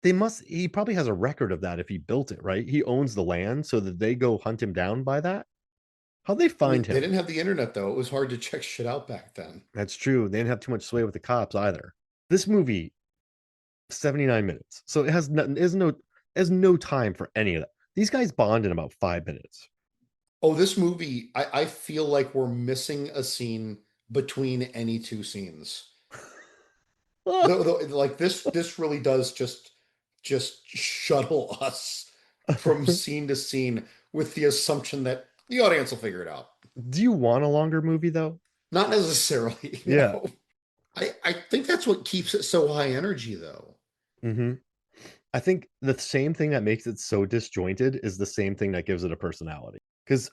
Speaker 1: he probably has a record of that if he built it, right? He owns the land so that they go hunt him down by that. How'd they
Speaker 3: I mean,
Speaker 1: find
Speaker 3: they
Speaker 1: him?
Speaker 3: didn't have the internet though. It was hard to check shit out back then.
Speaker 1: That's true. They didn't have too much sway with the cops either. This movie, 79 minutes. So it has nothing, there's no time for any of that. These guys bond in about 5 minutes.
Speaker 3: Oh, this movie, I feel like we're missing a scene between any two scenes. Like this really does just shuttle us from scene to scene with the assumption that the audience will figure it out.
Speaker 1: Do you want a longer movie though?
Speaker 3: Not necessarily,
Speaker 1: Yeah.
Speaker 3: no. I think that's what keeps it so high energy though.
Speaker 1: Mm-hmm. I think the same thing that makes it so disjointed is the same thing that gives it a personality. Because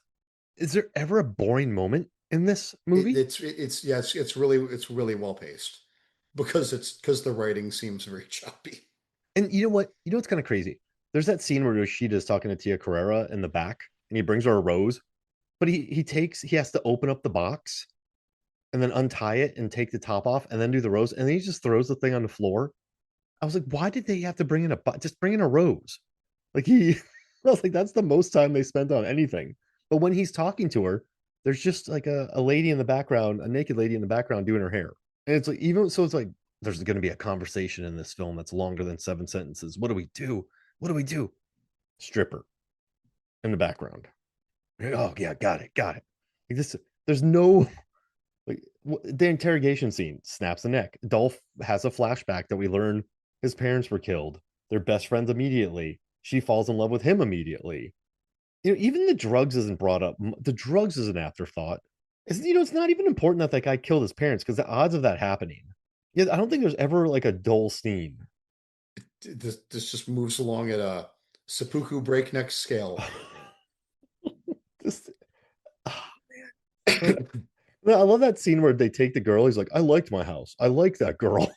Speaker 1: is there ever a boring moment in this movie?
Speaker 3: It's really well paced because the writing seems very choppy.
Speaker 1: And you know what? You know what's kind of crazy? There's that scene where Roshida's talking to Tia Carrera in the back, and he brings her a rose, but he has to open up the box and then untie it and take the top off and then do the rose, and then he just throws the thing on the floor. I was like, why did they have to bring in just bring in a rose? Like I was like, that's the most time they spent on anything. But when he's talking to her, there's just like a lady in the background, a naked lady in the background doing her hair. And it's like, even so, it's like, there's going to be a conversation in this film that's longer than 7 sentences. What do we do? What do we do? Stripper in the background. Oh, yeah, got it. Got it. Like this, there's no, like, the interrogation scene snaps the neck. Dolph has a flashback that we learn his parents were killed. They're best friends immediately. She falls in love with him immediately. Even the drugs isn't brought up. The drugs is an afterthought. It's not even important that guy killed his parents because the odds of that happening. Yeah, I don't think there's ever like a dull scene.
Speaker 3: This just moves along at a seppuku breakneck scale.
Speaker 1: Just, oh, man. I love that scene where they take the girl. He's like, I liked my house. I like that girl.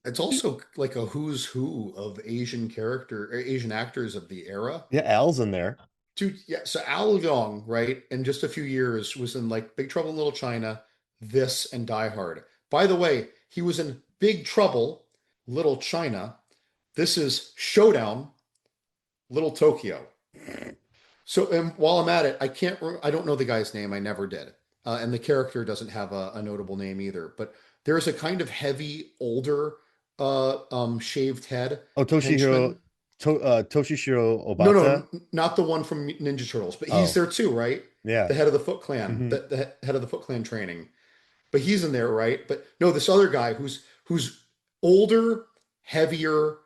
Speaker 3: It's also like a who's who of Asian actors of the era.
Speaker 1: Yeah, Al's in there.
Speaker 3: Dude, yeah. So Al Leong, right, in just a few years was in like Big Trouble in Little China, this, and Die Hard. By the way, he was in Big Trouble, Little China. This is Showdown, Little Tokyo. So, and while I'm at it, I don't know the guy's name. I never did. And the character doesn't have a notable name either. But there's a kind of heavy, older, shaved head
Speaker 1: Oh,
Speaker 3: henchman.
Speaker 1: Toshishiro
Speaker 3: No,
Speaker 1: Obata.
Speaker 3: no, not the one from Ninja Turtles, but he's
Speaker 1: Oh,
Speaker 3: there too, right?
Speaker 1: yeah.
Speaker 3: The head of the Foot Clan,
Speaker 1: Hmm.
Speaker 3: the head of the Foot Clan training. But he's in there, right? But no, this other guy who's older, heavier,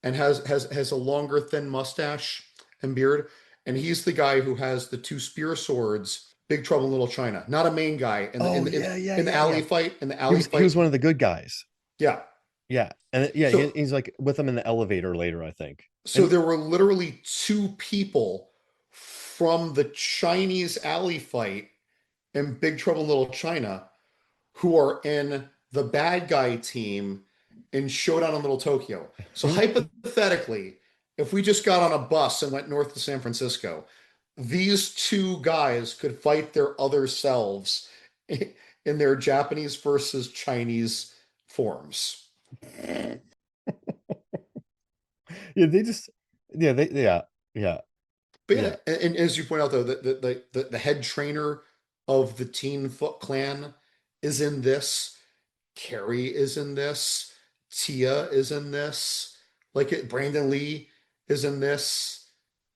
Speaker 3: and has a longer, thin mustache and beard, and he's the guy who has the two spear swords. Big Trouble in Little China, not a main guy in the
Speaker 1: Oh, yeah, yeah,
Speaker 3: in the
Speaker 1: yeah,
Speaker 3: alley
Speaker 1: yeah.
Speaker 3: fight. In the
Speaker 1: He
Speaker 3: alley
Speaker 1: was he was
Speaker 3: fight,
Speaker 1: one of the good guys.
Speaker 3: yeah.
Speaker 1: Yeah, and yeah,
Speaker 3: So
Speaker 1: he's like with them in the elevator later, I think.
Speaker 3: so
Speaker 1: And
Speaker 3: there were literally two people from the Chinese alley fight in Big Trouble in Little China who are in the bad guy team in Showdown in Little Tokyo. So hypothetically, if we just got on a bus and went north to San Francisco, these two guys could fight their other selves in their Japanese versus Chinese forms.
Speaker 1: Yeah, they just yeah.
Speaker 3: But
Speaker 1: Yeah.
Speaker 3: yeah, and as you point out though, the head trainer of the Teen Foot Clan is in this. Carrie is in this. Tia is in this. Brandon Lee is in this.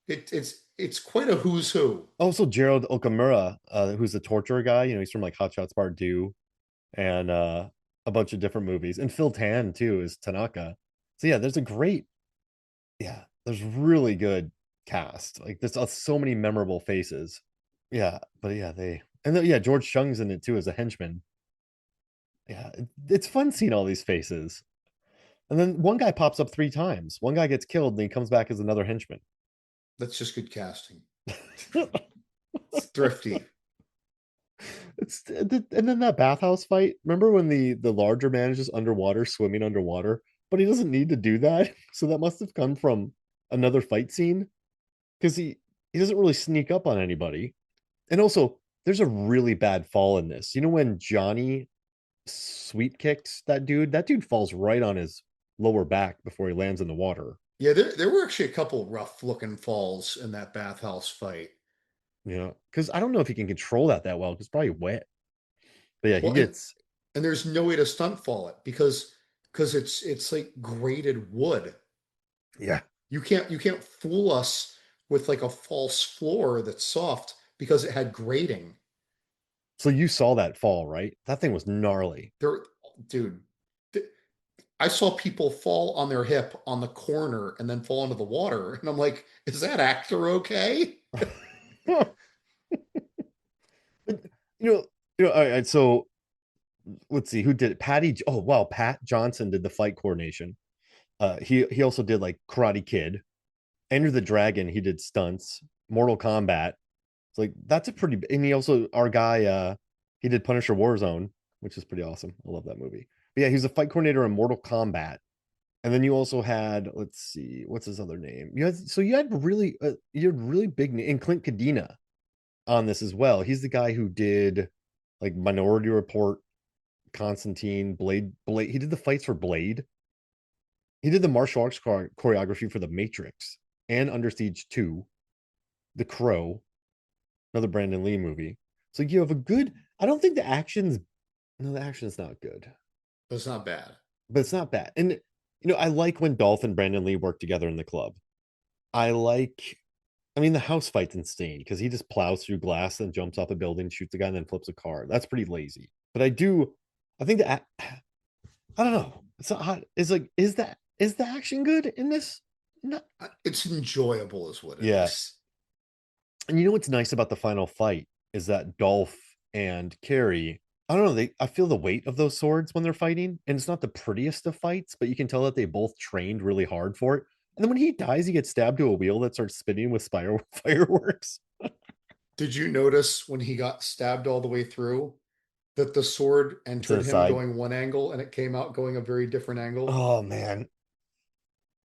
Speaker 3: It's quite a who's who.
Speaker 1: Also Gerald Okamura, who's the torturer guy, he's from like Hot Shots Part 2 and a bunch of different movies. And Phil Tan too is Tanaka. So yeah, there's really good cast. Like there's so many memorable faces. Yeah, but yeah, George Chung's in it too as a henchman. Yeah, it's fun seeing all these faces. And then one guy pops up 3 times. One guy gets killed, and he comes back as another henchman.
Speaker 3: That's just good casting. It's thrifty.
Speaker 1: And then that bathhouse fight. Remember when the larger man is just underwater, swimming underwater, but he doesn't need to do that. So that must have come from another fight scene because he doesn't really sneak up on anybody. And also, there's a really bad fall in this. When Johnny sweet kicks that dude, falls right on his lower back before he lands in the water.
Speaker 3: Yeah, there were actually a couple rough looking falls in that bathhouse fight.
Speaker 1: Because I don't know if he can control that well because it's probably wet. But yeah, he
Speaker 3: Well,
Speaker 1: gets
Speaker 3: and there's no way to stunt fall it because it's like grated wood.
Speaker 1: yeah.
Speaker 3: You can't fool us with like a false floor that's soft because it had grating.
Speaker 1: So you saw that fall, right? That thing was gnarly.
Speaker 3: There, dude, th- I saw people fall on their hip on the corner and then fall into the water, and I'm like, is that actor okay?
Speaker 1: But, all right, so let's see who did it. Oh wow, Pat Johnson did the fight coordination. He also did like Karate Kid, Enter the Dragon. He did stunts, Mortal Kombat. It's like that's a pretty. And he also our guy. He did Punisher Warzone, which is pretty awesome. I love that movie. But yeah, he was a fight coordinator in Mortal Kombat. And then you also had, let's see, what's his other name? You had really big and Clint Cadena on this as well. He's the guy who did like Minority Report, Constantine, Blade. He did the fights for Blade. He did the martial arts choreography for The Matrix and Under Siege 2, The Crow, another Brandon Lee movie. So you have a good. I don't think the action's. No, the action's not good,
Speaker 3: That's not bad.
Speaker 1: but it's not bad. And I like when Dolph and Brandon Lee work together in the club. I like. I mean, the house fight's insane because he just plows through glass and jumps off a building, shoots a guy, and then flips a car. That's pretty lazy. But I do. I think that. I don't know. It's not hot. It's like, is the action good in this? No.
Speaker 3: It's enjoyable, is what it
Speaker 1: Yeah.
Speaker 3: is.
Speaker 1: And you know what's nice about the final fight is that Dolph and Cary, I don't know, I feel the weight of those swords when they're fighting, and it's not the prettiest of fights, but you can tell that they both trained really hard for it. And then when he dies, he gets stabbed to a wheel that starts spinning with fireworks.
Speaker 3: Did you notice when he got stabbed all the way through that the sword
Speaker 1: To the
Speaker 3: entered him
Speaker 1: side.
Speaker 3: going one angle and it came out going a very different angle?
Speaker 1: Oh man.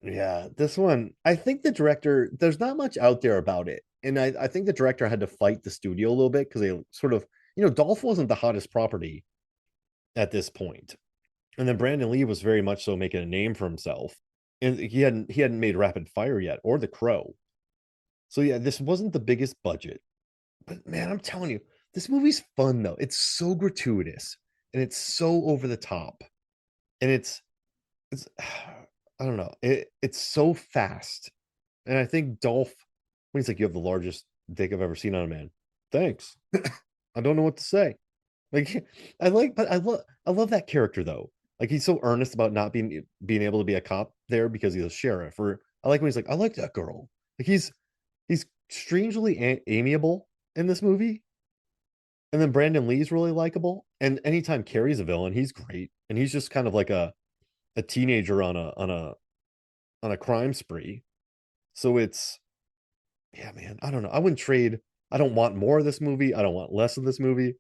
Speaker 1: Yeah, this one, I think the director, there's not much out there about it. And I think the director had to fight the studio a little bit because they sort of, Dolph wasn't the hottest property at this point. And then Brandon Lee was very much so making a name for himself. And he hadn't made Rapid Fire yet or The Crow. So yeah, this wasn't the biggest budget. But man, I'm telling you, this movie's fun though. It's so gratuitous and it's so over the top. And it's I don't know. It's so fast. And I think Dolph, when he's like, you have the largest dick I've ever seen on a man. Thanks. I don't know what to say. Like I love that character though. Like he's so earnest about not being able to be a cop there because he's a sheriff. Or I like when he's like, I like that girl. Like he's strangely amiable in this movie. And then Brandon Lee's really likable. And anytime Carrie's a villain, he's great. And he's just kind of like a teenager on a crime spree. So it's yeah, man. I don't know. I wouldn't trade. I don't want more of this movie. I don't want less of this movie.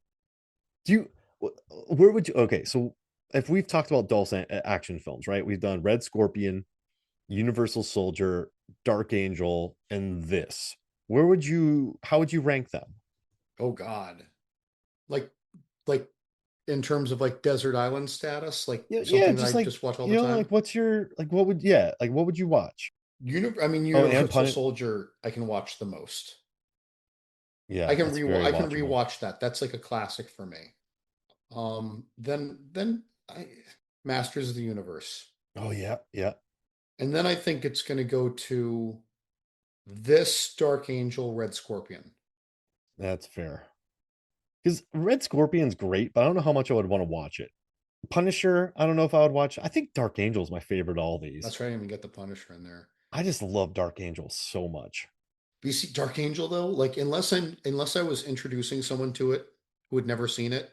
Speaker 1: Do you? Where would you? Okay, so if we've talked about Dolph's action films, right? We've done Red Scorpion, Universal Soldier, Dark Angel, and this. Where would you? How would you rank them?
Speaker 3: Oh God. Like like in terms of like desert island status, like
Speaker 1: Yeah,
Speaker 3: something that
Speaker 1: just
Speaker 3: I
Speaker 1: like
Speaker 3: just watch all the time.
Speaker 1: like what's your like? What would What would you watch? Oh, and
Speaker 3: Universal
Speaker 1: Pun.
Speaker 3: Soldier, I can watch the most.
Speaker 1: Yeah, that's very
Speaker 3: I can
Speaker 1: watchable.
Speaker 3: rewatch that. That's like a classic for me. Then I Masters of the Universe.
Speaker 1: Oh yeah, yeah,
Speaker 3: And then I think it's going to go to this Dark Angel, Red Scorpion.
Speaker 1: that's fair. Because Red Scorpion's great, but I don't know how much I would want to watch it. Punisher, I don't know if I would watch. I think Dark Angel's my favorite of all these.
Speaker 3: That's right. I didn't even get the Punisher in there.
Speaker 1: I just love Dark Angel so much.
Speaker 3: But you see, Dark Angel though, like unless I was introducing someone to it who had never seen it,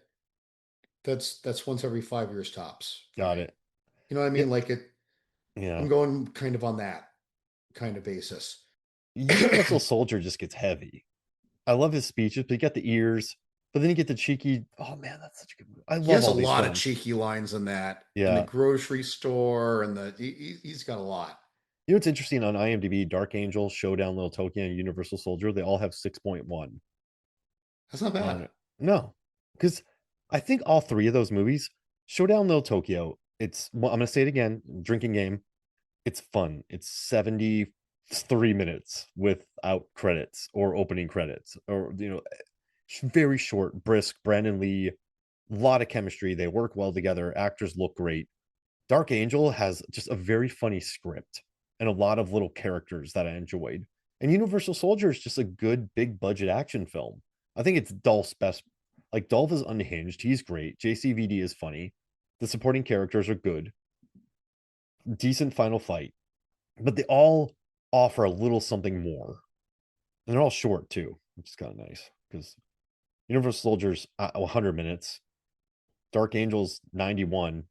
Speaker 3: that's once every 5 years tops for
Speaker 1: Got
Speaker 3: me.
Speaker 1: it.
Speaker 3: You know what I
Speaker 1: Yeah,
Speaker 3: mean? Like it,
Speaker 1: yeah.
Speaker 3: I'm going kind of on that kind of basis.
Speaker 1: Universal Soldier just gets heavy. I love his speeches, but you get the ears, but then you get the cheeky. Oh man, that's such a good movie. I
Speaker 3: He
Speaker 1: love
Speaker 3: has a
Speaker 1: all these
Speaker 3: lot of
Speaker 1: films.
Speaker 3: cheeky lines in that in the
Speaker 1: Yeah.
Speaker 3: grocery store and he's got a lot.
Speaker 1: You know what's interesting on IMDb? Dark Angel, Showdown, Little Tokyo, and Universal Soldier, they all have 6.1
Speaker 3: That's not
Speaker 1: on
Speaker 3: bad.
Speaker 1: it. No, because I think all three of those movies, Showdown, Little Tokyo, well, I'm going to say it again, drinking game. It's fun. It's 73 minutes without credits or opening credits, or, very short, brisk. Brandon Lee, a lot of chemistry. They work well together. Actors look great. Dark Angel has just a very funny script and a lot of little characters that I enjoyed. And Universal Soldier is just a good big budget action film. I think it's Dolph's best. Like Dolph is unhinged. He's great. JCVD is funny. The supporting characters are good. Decent final fight. But they all offer a little something more. And they're all short too, which is kind of nice because Universal Soldier's 100 minutes. Dark Angel's 91.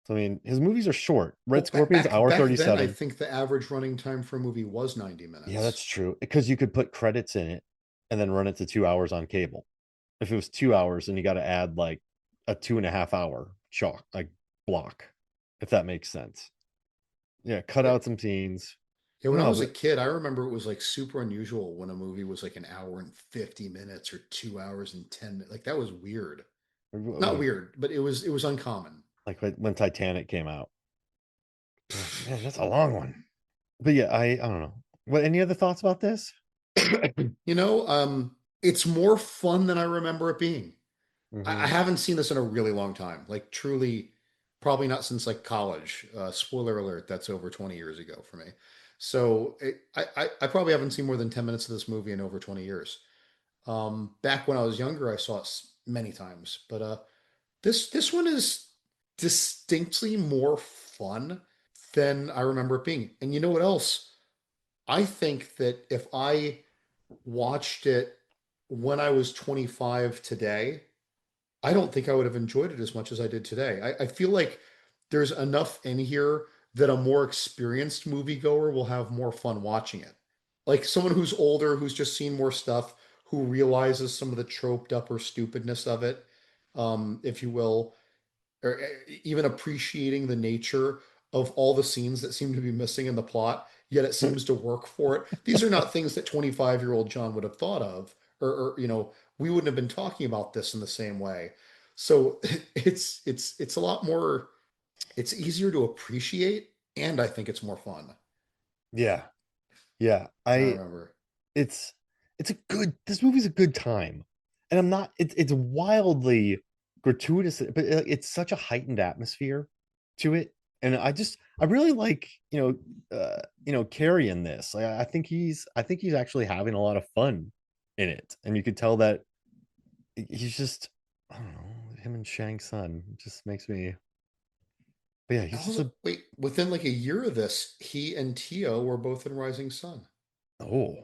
Speaker 1: So, I mean, his movies are short.
Speaker 3: Well,
Speaker 1: Red Scorpion's hour
Speaker 3: back then, I
Speaker 1: 37.
Speaker 3: think the average running time for a movie was 90
Speaker 1: Yeah,
Speaker 3: minutes.
Speaker 1: that's true. Because you could put credits in it and then run it to 2 hours on cable. If it was 2 hours, then you got to add like a 2.5 hour chalk, like block, if that makes sense. Yeah, cut
Speaker 3: Yeah,
Speaker 1: out some scenes.
Speaker 3: yeah. When I
Speaker 1: No,
Speaker 3: was a
Speaker 1: but
Speaker 3: kid, I remember it was like super unusual when a movie was like an hour and 50 minutes or 2 hours and 10 minutes. Like that was weird. Not weird, but it was uncommon.
Speaker 1: like when Titanic came out. Man, that's a long one. But yeah, I don't know. What any other thoughts about this?
Speaker 3: You know, it's more fun than I remember it being. I
Speaker 1: Hmm.
Speaker 3: haven't seen this in a really long time. Like truly, probably not since like college. Spoiler alert, that's over 20 years ago for me. So I probably haven't seen more than 10 minutes of this movie in over 20 years. Back when I was younger, I saw it many times, but this one is distinctly more fun than I remember it being. And you know what else? I think that if I watched it when I was 25 today, I don't think I would have enjoyed it as much as I did today. I feel like there's enough in here that a more experienced moviegoer will have more fun watching it. Like someone who's older, who's just seen more stuff, who realizes some of the troped up or stupidness of it, if you will, or even appreciating the nature of all the scenes that seem to be missing in the plot, yet it seems to work for it. These are not things that 25-year-old John would have thought of, or we wouldn't have been talking about this in the same way. So it's a lot more, it's easier to appreciate, and I think it's more fun.
Speaker 1: Yeah, yeah.
Speaker 3: I
Speaker 1: I
Speaker 3: remember.
Speaker 1: it's it's a good this movie's a good time. And I'm not it's wildly gratuitous, but it's such a heightened atmosphere to it. And I really like, Carrie in this. Like, I think he's actually having a lot of fun in it. And you could tell that he's just, I don't know, him and Shang Tsung just makes me, but yeah, he's just
Speaker 3: Also,
Speaker 1: a,
Speaker 3: wait, within like a year of this, he and Tio were both in Rising Sun
Speaker 1: oh,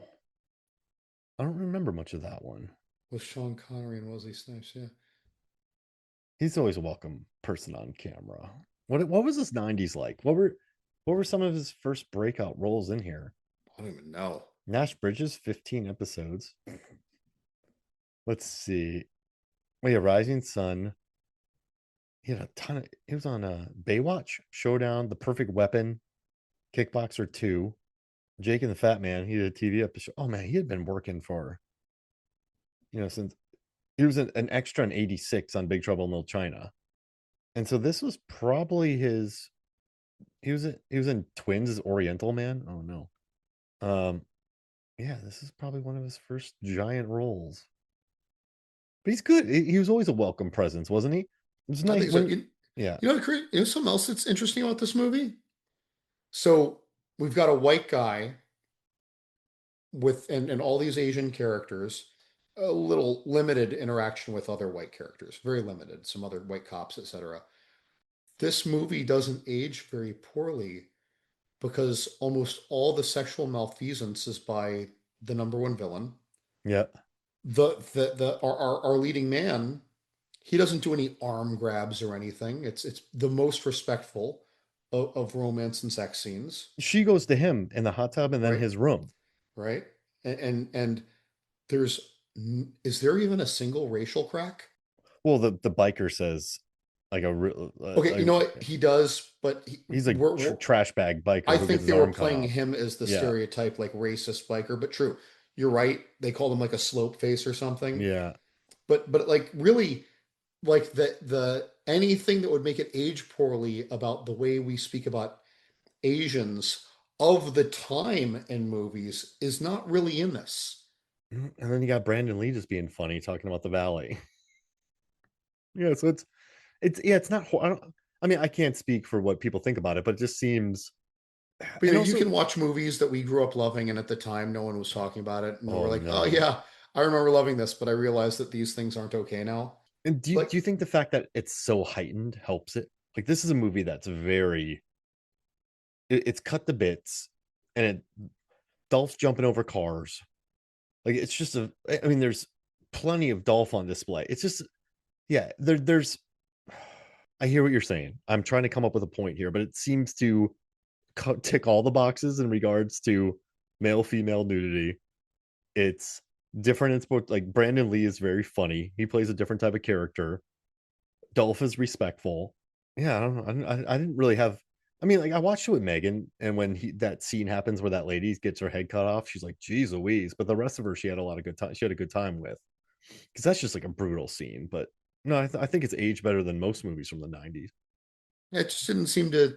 Speaker 1: I don't remember much of that one.
Speaker 3: with Sean Connery and Wesley Snipes. Yeah,
Speaker 1: He's always a welcome person on camera. What was his 90s like? What were some of his first breakout roles in here?
Speaker 3: I don't even know.
Speaker 1: Nash Bridges, 15 episodes. Let's see. Oh yeah, Rising Sun. He had a ton of he was on Baywatch, Showdown, The Perfect Weapon, Kickboxer 2, Jake and the Fat Man. He did a TV episode. Oh man, he had been working for, since he was an extra in 86 on Big Trouble in Little China. And so this was probably his he was in Twins as Oriental Man. Oh no. Um, yeah, this is probably one of his first giant roles. But he's good. He was always a welcome presence, wasn't he? It's
Speaker 3: I
Speaker 1: nice
Speaker 3: think so.
Speaker 1: when, yeah,
Speaker 3: You know something else that's interesting about this movie? So we've got a white guy with and all these Asian characters, a little limited interaction with other white characters, very limited, some other white cops, etc. This movie doesn't age very poorly because almost all the sexual malfeasance is by the number one villain.
Speaker 1: yeah.
Speaker 3: The our leading man, he doesn't do any arm grabs or anything. It's the most respectful of romance and sex scenes,
Speaker 1: She goes to him in the hot tub and then
Speaker 3: right?
Speaker 1: his room.
Speaker 3: Right? And there's is there even a single racial crack?
Speaker 1: Well, the biker says like
Speaker 3: Okay, you know what he does, but
Speaker 1: he's a trash bag
Speaker 3: I
Speaker 1: biker who gets
Speaker 3: think
Speaker 1: his
Speaker 3: they were
Speaker 1: arm cut
Speaker 3: playing
Speaker 1: off.
Speaker 3: him as the
Speaker 1: Yeah,
Speaker 3: stereotype, like racist biker. But true, you're right. They called him like a slope face or something.
Speaker 1: yeah.
Speaker 3: But like really, like the anything that would make it age poorly about the way we speak about Asians of the time in movies is not really in this.
Speaker 1: And then you got Brandon Lee just being funny talking about the valley. Yeah, so it's yeah, it's not. I don't. I mean, I can't speak for what people think about it, but it just seems.
Speaker 3: But you
Speaker 1: And
Speaker 3: know, you
Speaker 1: also,
Speaker 3: can watch movies that we grew up loving, and at the time, no one was talking about it, and we're
Speaker 1: oh
Speaker 3: like, "Oh
Speaker 1: no.
Speaker 3: yeah, I remember loving this," but I realized that these things aren't okay now.
Speaker 1: And
Speaker 3: Like,
Speaker 1: do you think the fact that it's so heightened helps it? Like this is a movie that's very it's cut to bits, and Dolph's jumping over cars. Like it's just a. I mean, there's plenty of Dolph on display. It's just yeah. There's. I hear what you're saying. I'm trying to come up with a point here, but it seems to tick all the boxes in regards to male female nudity. It's different in sports. Like Brandon Lee is very funny. He plays a different type of character. Dolph is respectful. Yeah, I don't know. I didn't really have. I mean, like I watched it with Megan, and when that scene happens where that lady gets her head cut off, she's like, "Geez, Louise!" But the rest of her, she had a lot of good time. She had a good time with because that's just like a brutal scene. But no, I think it's aged better than most movies from the '90s.
Speaker 3: it just didn't seem to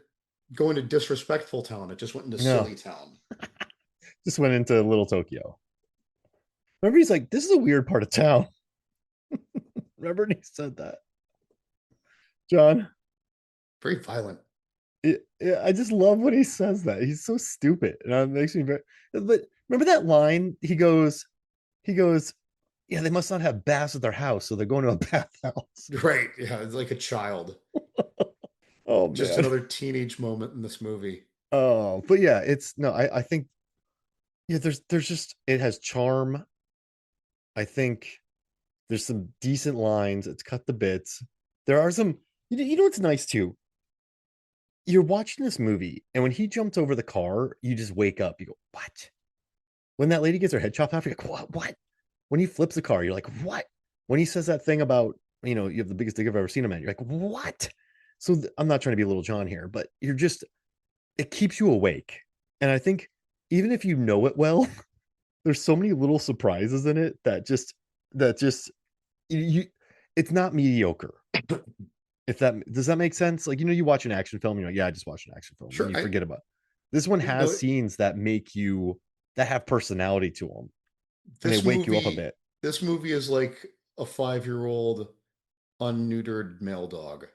Speaker 3: go into disrespectful town. It just went into
Speaker 1: No,
Speaker 3: silly town.
Speaker 1: just went into Little Tokyo. Remember, he's like, "This is a weird part of town." Remember, and he said that, John.
Speaker 3: Very violent.
Speaker 1: I just love when he says that. He's so stupid, and it makes me very. But remember that line? He goes, yeah, they must not have baths at their house, so they're going to a bathhouse.
Speaker 3: Right. Yeah, it's like a child.
Speaker 1: Oh
Speaker 3: Just
Speaker 1: man.
Speaker 3: another teenage moment in this movie.
Speaker 1: Oh, but yeah, it's no. I think yeah. There's just it has charm. I think there's some decent lines. It's cut the bits. There are some. You know what's nice too? You're watching this movie, and when he jumps over the car, you just wake up. You go, what? When that lady gets her head chopped off, you're like, what? What? When he flips the car, you're like, what? When he says that thing about, you have the biggest dick I've ever seen him at, you're like, what? So I'm not trying to be Little John here, but it keeps you awake. And I think even if you know it well, there's so many little surprises in it that just, you, it's not mediocre. If that does that make sense? Like, you watch an action film, you're like, yeah, I just watched an action film, and
Speaker 3: Sure.
Speaker 1: you forget about it. This one has
Speaker 3: No,
Speaker 1: scenes that have personality to them, and they
Speaker 3: this
Speaker 1: wake you up a
Speaker 3: movie
Speaker 1: bit.
Speaker 3: this movie is like a 5-year-old unneutered male dog.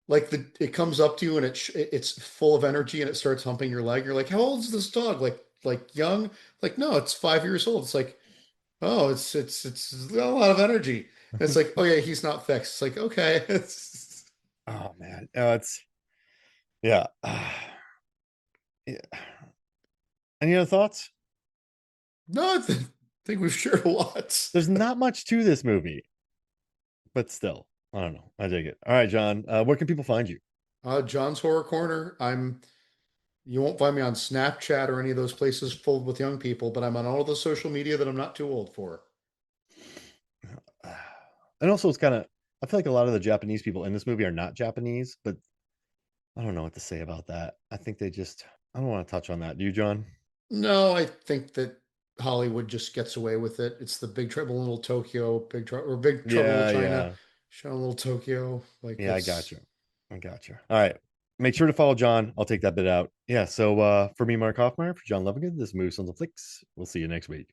Speaker 3: Like it comes up to you and it's full of energy and it starts humping your leg. You're like, how old is this dog? Like young? Like no, it's 5 years old. It's like, oh, it's got a lot of energy. And it's like, oh yeah, he's not fixed. It's like, okay.
Speaker 1: Oh man, it's yeah. Yeah. Any other thoughts?
Speaker 3: No, think we've shared a lot.
Speaker 1: There's not much to this movie, but still, I don't know. I dig it. All right, John. Where can people find you?
Speaker 3: John's Horror Corner. You won't find me on Snapchat or any of those places filled with young people, but I'm on all the social media that I'm not too old for.
Speaker 1: And also, it's kind of. I feel like a lot of the Japanese people in this movie are not Japanese, but I don't know what to say about that. I think they just. I don't want to touch on that. Do you, John?
Speaker 3: No, I think that Hollywood just gets away with it. It's the Big Trouble in Little Tokyo, Big Trouble in Little
Speaker 1: Yeah,
Speaker 3: China,
Speaker 1: yeah,
Speaker 3: Show in Little Tokyo. Like
Speaker 1: yeah. I got
Speaker 3: it's
Speaker 1: you. I got you. All right. Make sure to follow John. I'll take that bit out. Yeah. So for me, Mark Hoffmeyer, for John Lovigan, this is Movies on the Flicks. We'll see you next week.